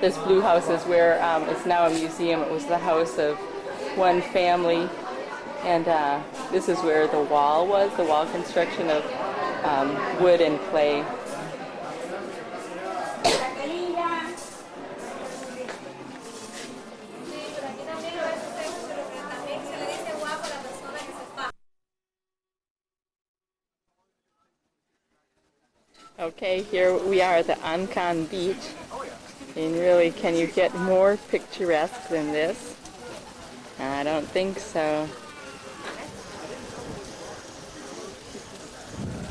This blue house is where it's now a museum. It was the house of one family, and this is where the wall was, the wall construction of wood and clay. Okay, here we are at the Ancon Beach, and really, can you get more picturesque than this? I don't think so.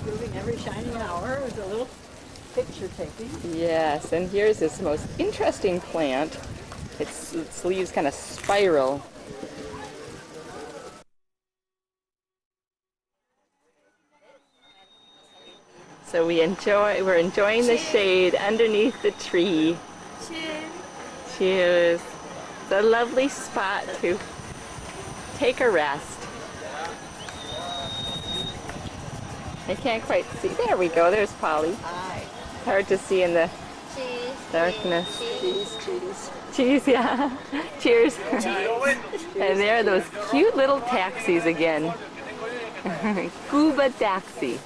Moving every shining hour with a little picture taking. Yes, and here's this most interesting plant. Its leaves kind of spiral. So we're enjoying the shade underneath the tree. Cheers. Cheers. It's a lovely spot to take a rest. I can't quite see. There we go. There's Polly. Hi. Hard to see in the darkness. Cheese. Cheese, yeah. Cheers. And there are those cute little taxis again. Cuba taxi.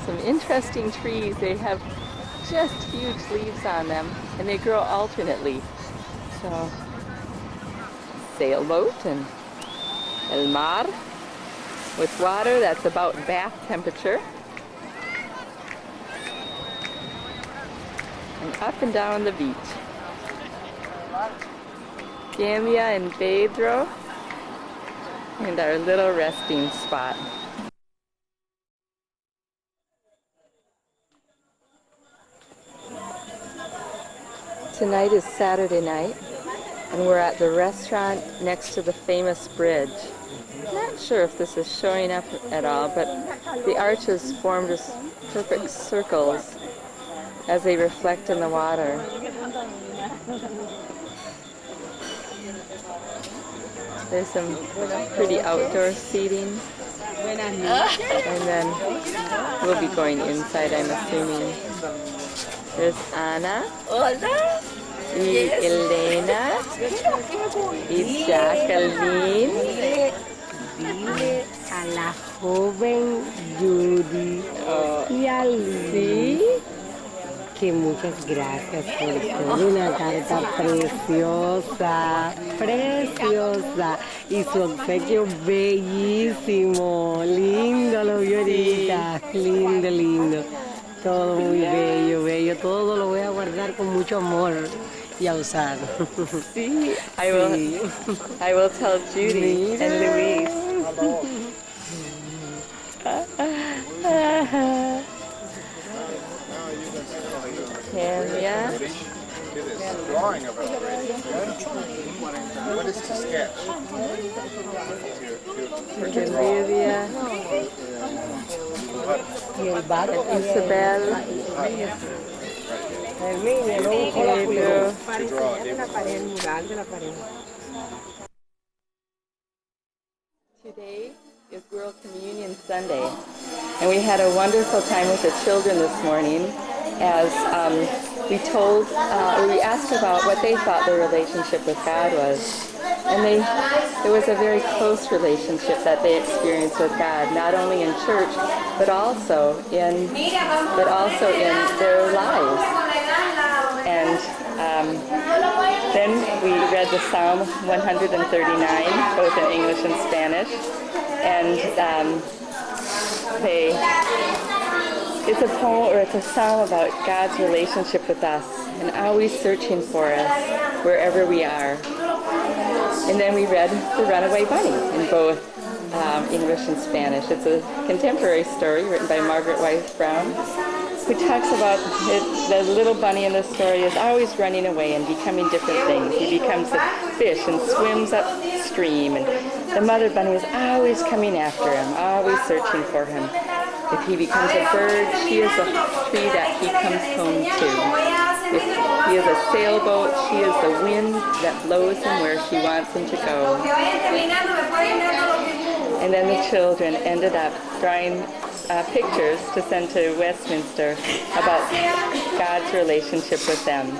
Some interesting trees. They have just huge leaves on them, and they grow alternately. So sailboat and el mar with water that's about bath temperature. And up and down the beach. Gambia and Pedro and our little resting spot. Tonight is Saturday night, and we're at the restaurant next to the famous bridge. Not sure if this is showing up at all, but the arches formed as perfect circles as they reflect in the water. There's some pretty outdoor seating, and then we'll be going inside, I'm assuming. There's Ana, y Elena, y Jacqueline. Dile a la joven Judy y a Liz que muchas gracias por todo. Una carta preciosa, preciosa. Y su obsequio bellísimo. Lindo, lo vi ahorita. Lindo, lindo. Todo muy bello, bello. Todo lo voy a guardar con mucho amor y a usar. Sí, I will tell Judy and Luis. Tanya. Drawing of it already. What is to sketch? Olivia. Isabel. Pedro. Today is World Communion Sunday, and we had a wonderful time with the children this morning as we asked about what they thought their relationship with God was. And there was a very close relationship that they experienced with God, not only in church, but also in their lives. And then we read the Psalm 139, both in English and Spanish. And it's a poem or it's a psalm about God's relationship with us and always searching for us wherever we are. And then we read The Runaway Bunny in both English and Spanish. It's a contemporary story written by Margaret Wise Brown, who talks about the little bunny in the story is always running away and becoming different things. He becomes a fish and swims upstream, and the mother bunny is always coming after him, always searching for him. If he becomes a bird, she is a tree that he comes home to. If he is a sailboat, she is the wind that blows him where she wants him to go. And then the children ended up drawing pictures to send to Westminster about God's relationship with them.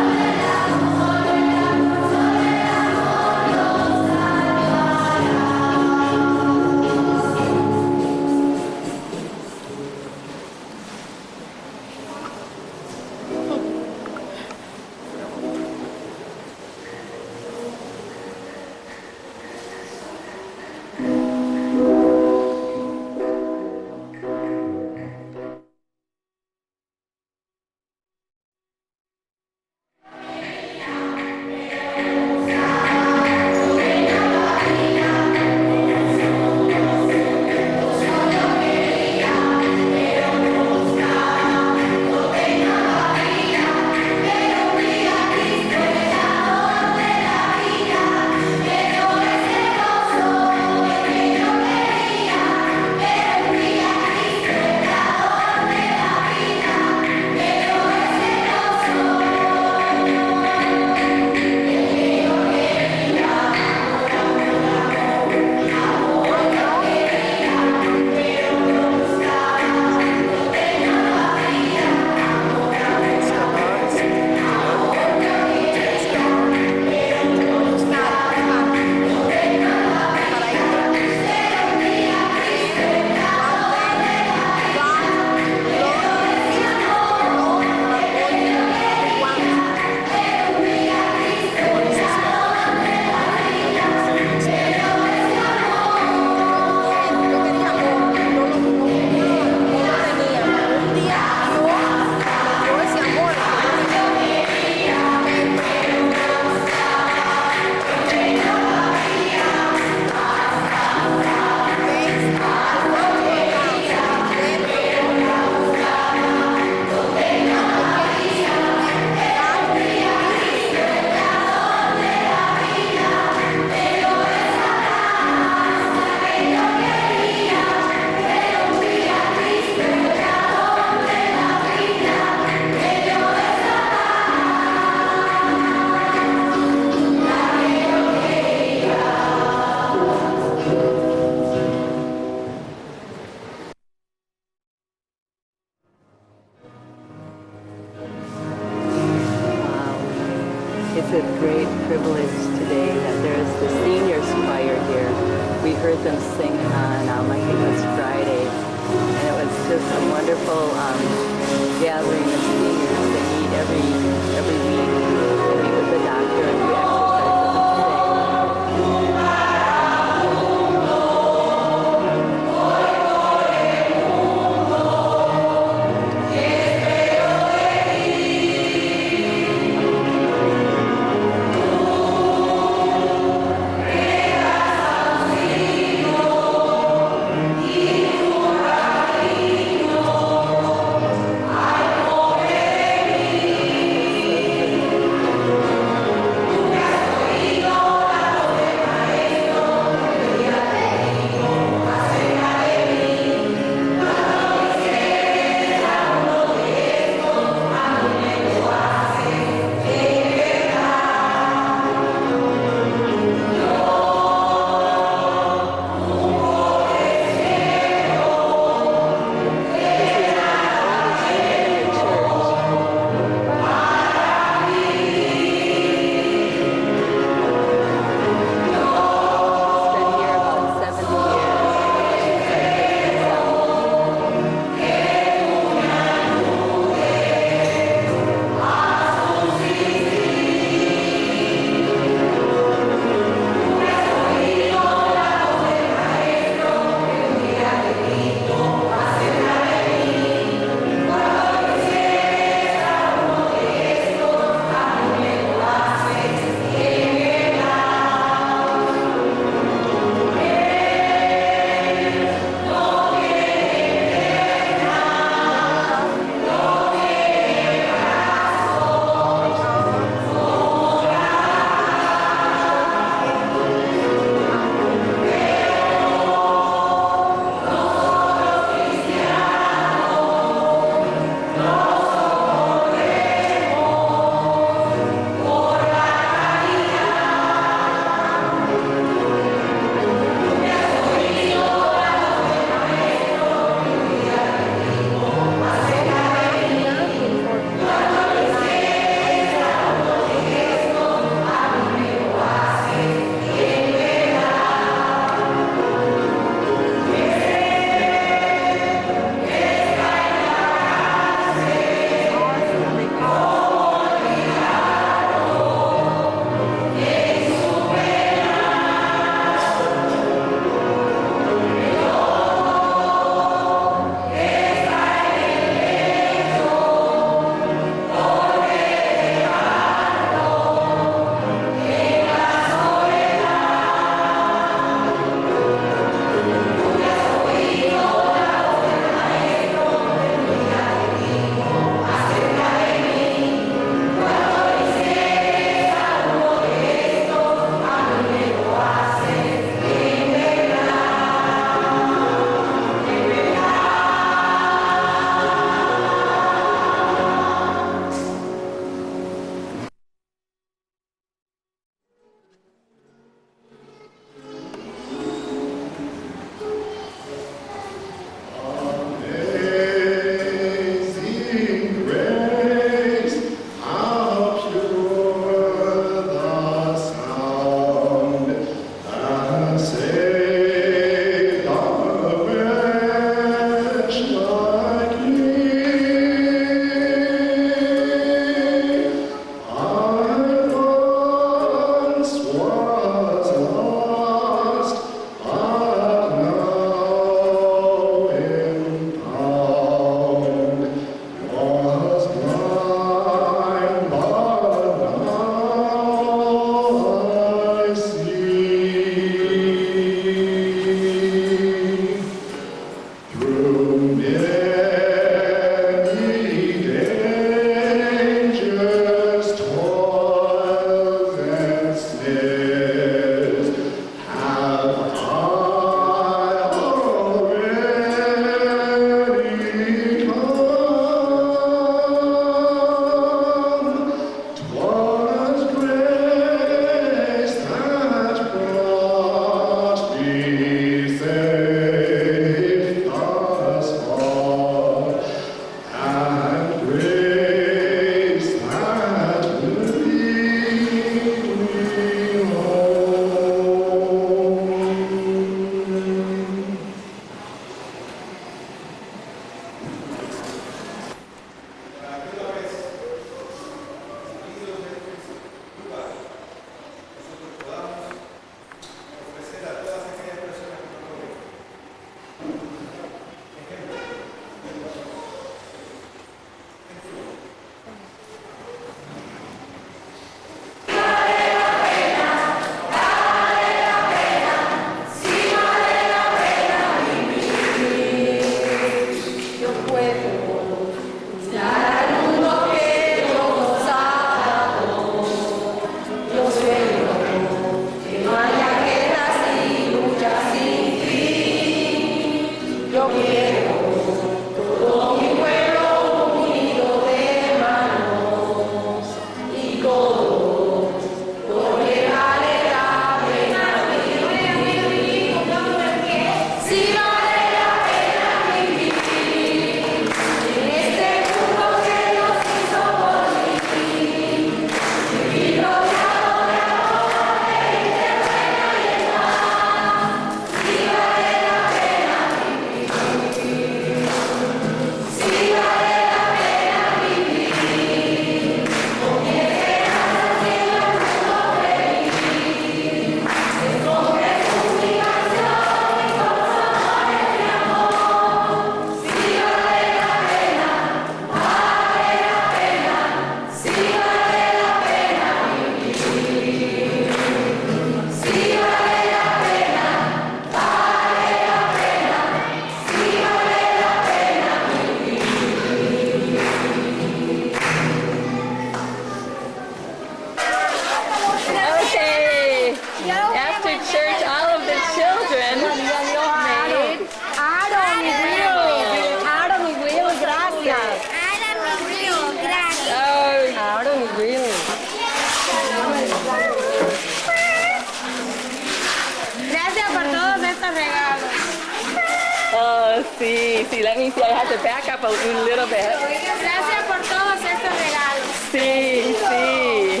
Sí, sí, let me see. I have to back up a little bit. Gracias por todos estos regalos. Sí, sí.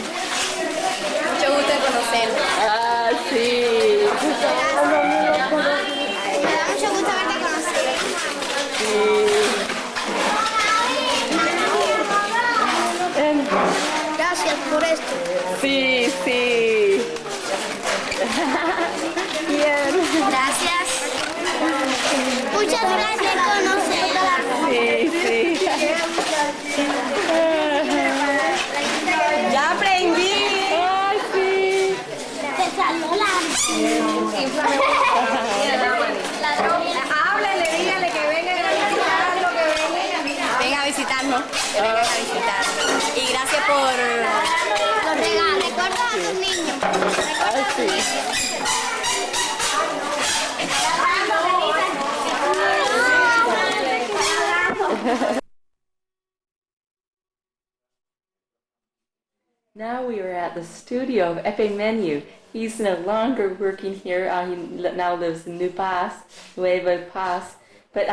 Mucho gusto de conocerlo. Ah, sí. Me da mucho gusto verte conocer. Gracias por esto. Sí, sí. Bien. Gracias. Muchas gracias de conocerla. Sí, sí. Ya aprendí. Ay, sí. Te salió la... Háblele, dígale que vengan a visitarlo, que vengan a visitarnos. Que vengan a visitarnos. Y gracias por los regalos. Recuerda a tus niños. Recuerda a tus niños. Now we are at the studio of Epe Menu. He's no longer working here. He now lives in Nueva Paz. But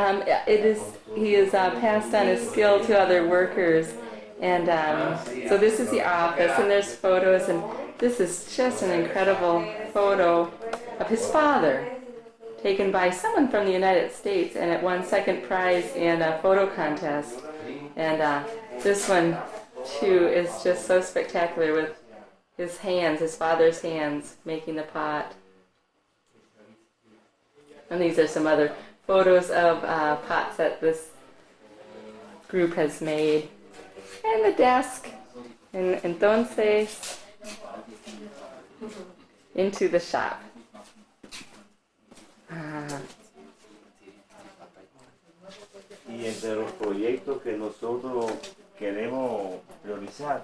he has passed on his skill to other workers. And so this is the office, and there's photos, and this is just an incredible photo of his father, taken by someone from the United States, and it won second prize in a photo contest. And this one, too, is just so spectacular with his hands, his father's hands, making the pot. And these are some other photos of pots that this group has made. And the desk. And entonces, into the shop. Y entre los proyectos que nosotros queremos priorizar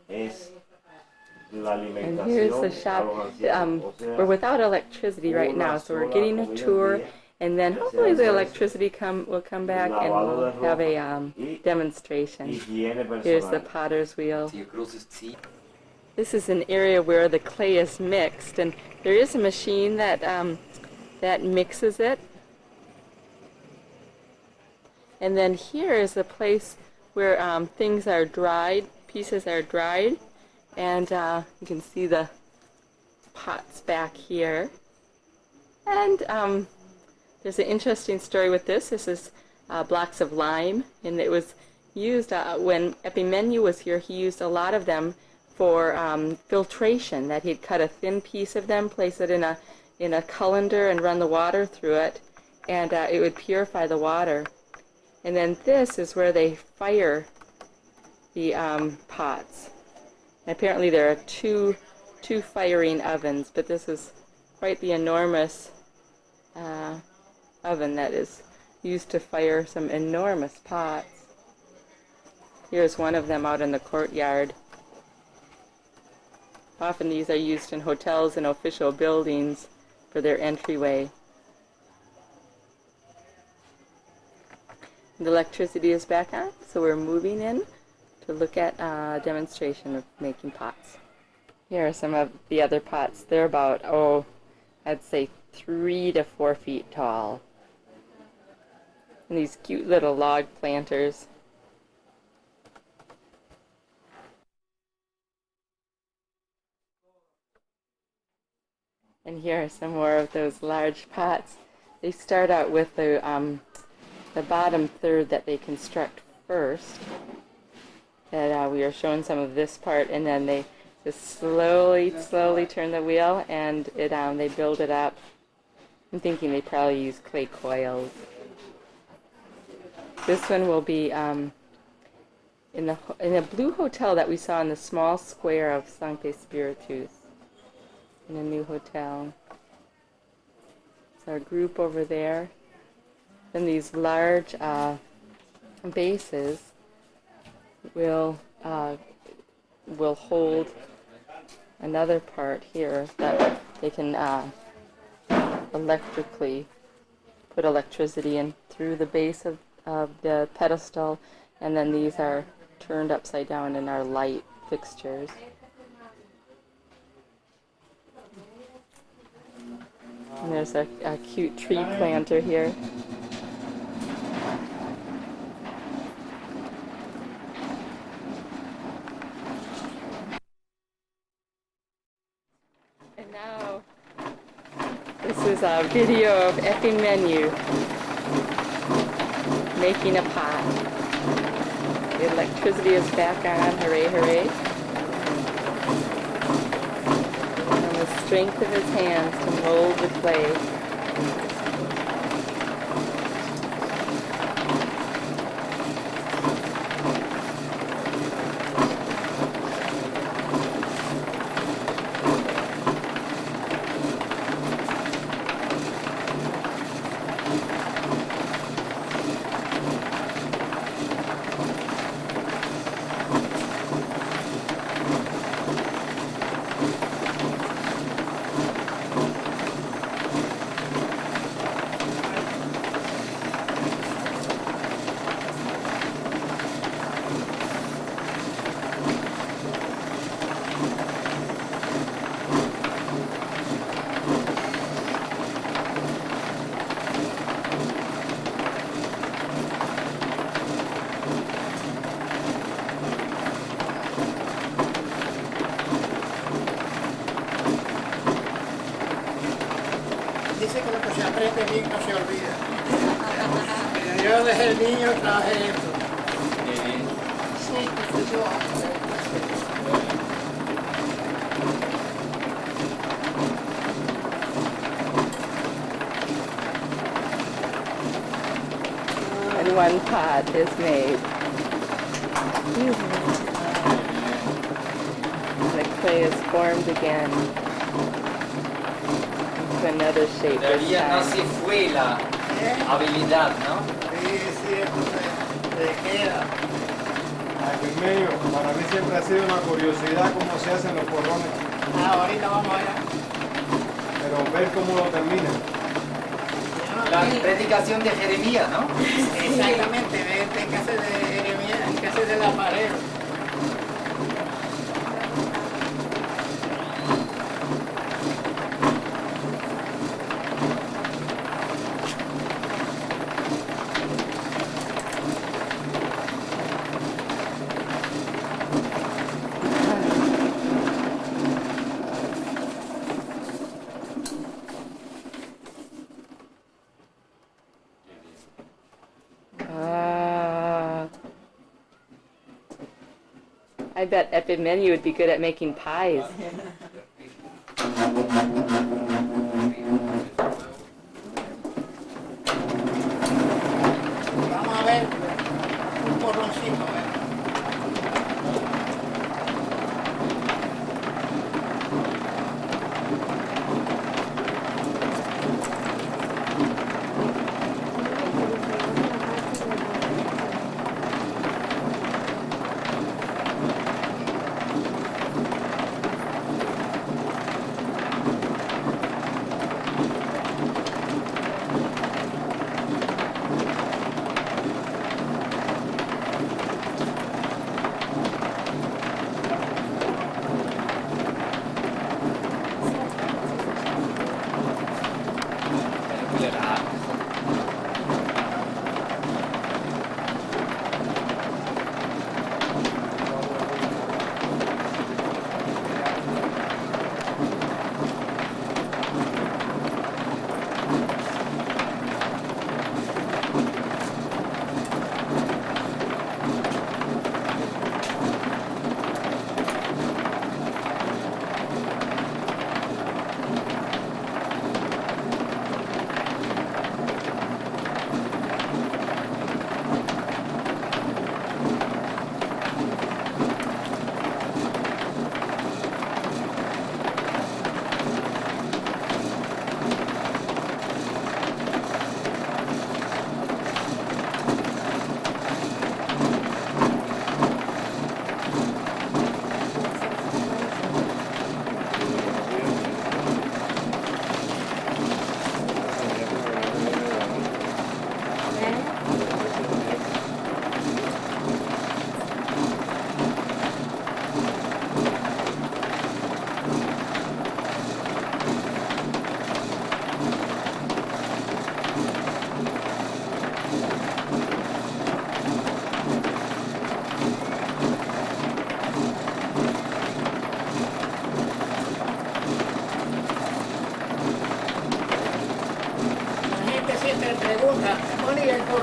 es la And here's the alimentación a shop. los ancianos. We're without electricity right now, so we're getting a tour, and then hopefully the electricity will come back and we'll have a demonstration. Here's the potter's wheel. This is an area where the clay is mixed, and there is a machine that that mixes it. And then here is a place where things are dried, pieces are dried, and you can see the pots back here. And there's an interesting story with this. This is blocks of lime, and it was used when Epimeniu was here. He used a lot of them for filtration. That he'd cut a thin piece of them, place it in a colander, and run the water through it, and it would purify the water. And then this is where they fire the pots. And apparently there are two firing ovens, but this is quite the enormous oven that is used to fire some enormous pots. Here's one of them out in the courtyard. Often these are used in hotels and official buildings for their entryway. The electricity is back on, so we're moving in to look at a demonstration of making pots. Here are some of the other pots. They're about, I'd say 3 to 4 feet tall. And these cute little log planters. And here are some more of those large pots. They start out with the bottom third that they construct first. And we are showing some of this part, and then they just slowly turn the wheel, and they build it up. I'm thinking they probably use clay coils. This one will be in the blue hotel that we saw in the small square of Sancti Spiritus, in a new hotel. It's our group over there. Then these large bases will hold another part here that they can electrically put electricity in through the base of the pedestal, and then these are turned upside down in our light fixtures. And there's a cute tree planter here. And now, this is a video of Epimenu making a pot. The electricity is back on, hooray, hooray. And the strength of his hands to mold the clay. Dice que lo que se aprende bien no se olvida. Yo desde el niño trabajé esto. Sí, pues yo. And one pot is made. And the clay is formed again. Another shape. Todavía no se fue la habilidad, ¿no? Sí, esto se queda. Epimeniu, para mí siempre ha sido una curiosidad cómo se hacen los porrones. Ahorita vamos allá. Pero ver cómo lo terminan. La predicación de Jeremías, ¿no? Exactamente, en casa de Jeremías, en casa del aparero. I bet Epimeniu would be good at making pies. Vamos a ver un porroncito,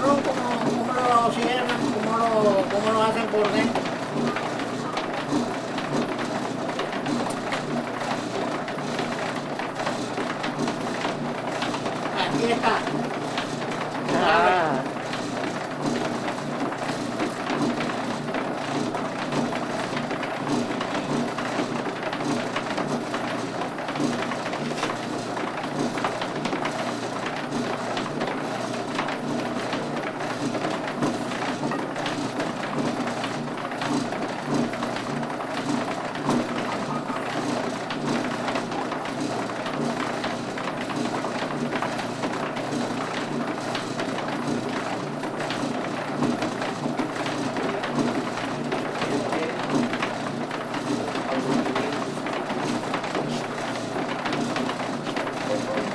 arroz, ¿cómo lo cierran? ¿Cómo lo hacen por dentro? Aquí está. Ah.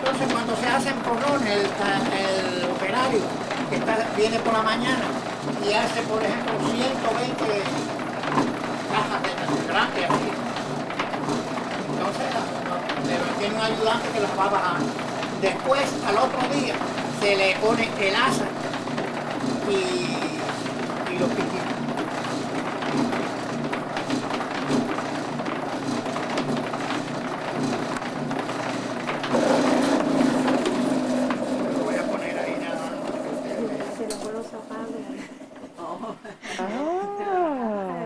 Entonces cuando se hacen porrones, el operario que viene por la mañana y hace, por ejemplo, 120 cajas de grandes así. Entonces tiene un ayudante que las va bajando. Después, al otro día, se le pone el asa y los piquitos.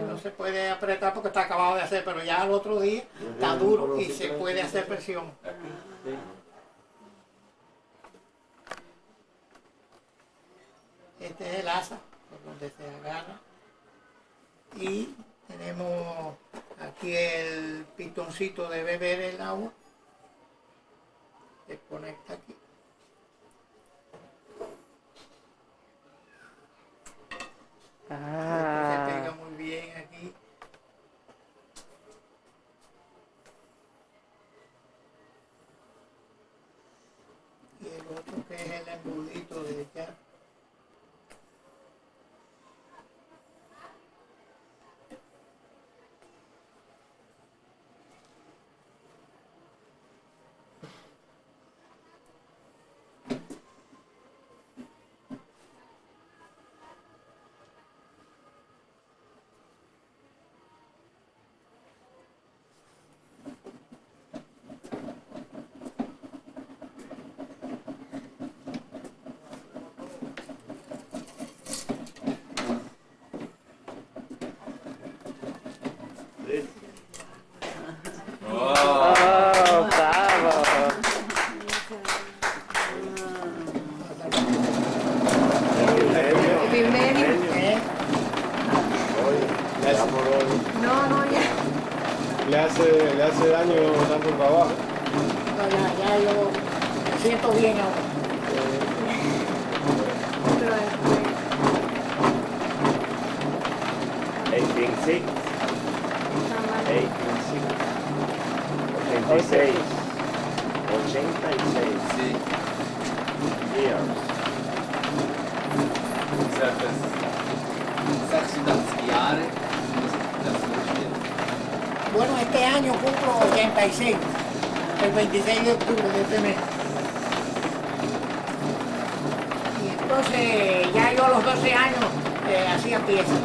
No se puede apretar porque está acabado de hacer, pero ya al otro día está duro y se puede hacer presión. Este es el asa por donde se agarra. Y tenemos aquí el pistoncito de beber el agua. Se conecta aquí. Se pega muy bien aquí. Y el otro que es el embudito de ya. Oh, bravo. No, ya. ¿Le hace daño tanto trabajo? No, ya yo me siento bien ahora. Pero después. 86. 86. 86. Sí. Years. Bueno, este año cumplo 86, el 26 de octubre de este mes. Y entonces ya yo a los 12 años hacía piezas.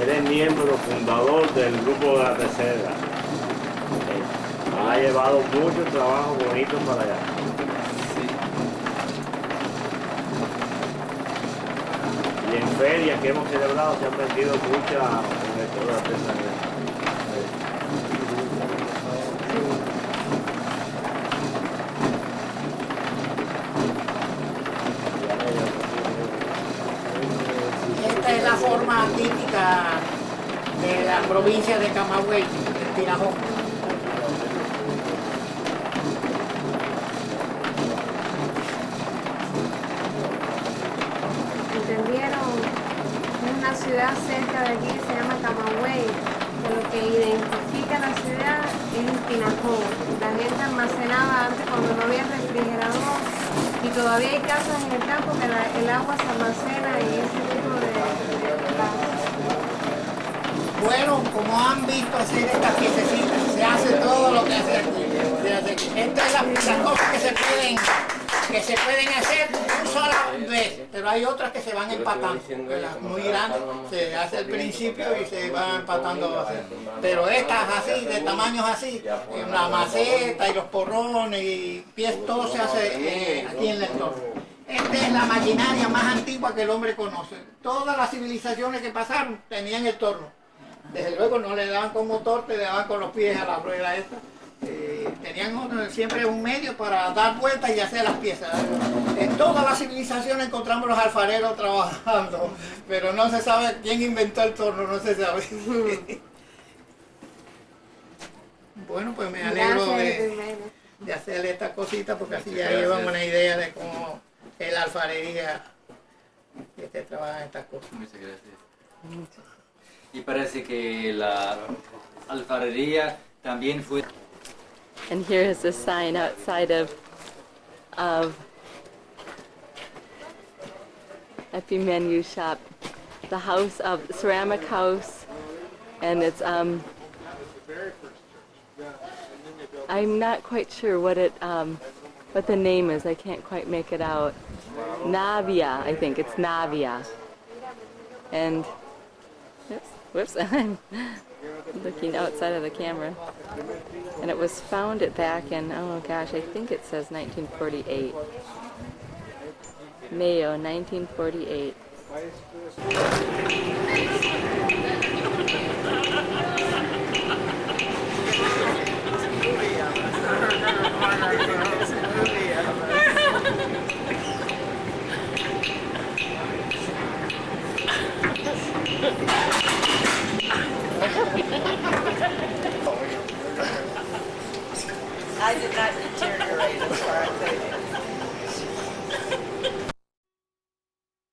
Eres miembro fundador del grupo de la tercera. Ha llevado mucho trabajo bonito para allá. Y en ferias que hemos celebrado se han vendido muchas objetos de artesanía. Esta es la forma típica de la provincia de Camagüey, de Tirajón. ¿Entendieron? Es una ciudad cerca de aquí que se llama Camagüey, que lo que identifica la ciudad es el Tinajón. la gente almacenaba antes cuando no había refrigerador, y todavía hay casas en el campo que el agua se almacena y ese tipo de Bueno, como han visto hacer estas piececitas, se hace todo lo que hace aquí. Estas son las cosas que se pueden hacer una sola vez, pero hay otras que se van empatando. Las muy grandes se hace al principio y se van empatando. Pero estas así, de tamaños así, la maceta y los porrones y pies, todo se hace aquí en el entorno. Esta es la maquinaria más antigua que el hombre conoce. Todas las civilizaciones que pasaron tenían el torno. Desde luego no le daban con motor, te daban con los pies a la rueda esta. Tenían siempre un medio para dar vueltas y hacer las piezas. En todas las civilizaciones encontramos los alfareros trabajando, pero no se sabe quién inventó el torno, no se sabe. Bueno, pues me alegro de hacerle esta cosita porque así ya llevan una idea de cómo es la alfarería que se trabaja en estas cosas. Muchas gracias. Y parece que la alfarería también fue... And here is a sign outside of Epimenu's shop, the house of ceramic house, and it's I'm not quite sure what the name is. I can't quite make it out. Navia, I think it's Navia, and whoops, I'm looking outside of the camera. And it was founded back in, oh gosh, I think it says 1948. Mayo, 1948. I did not deteriorate as far as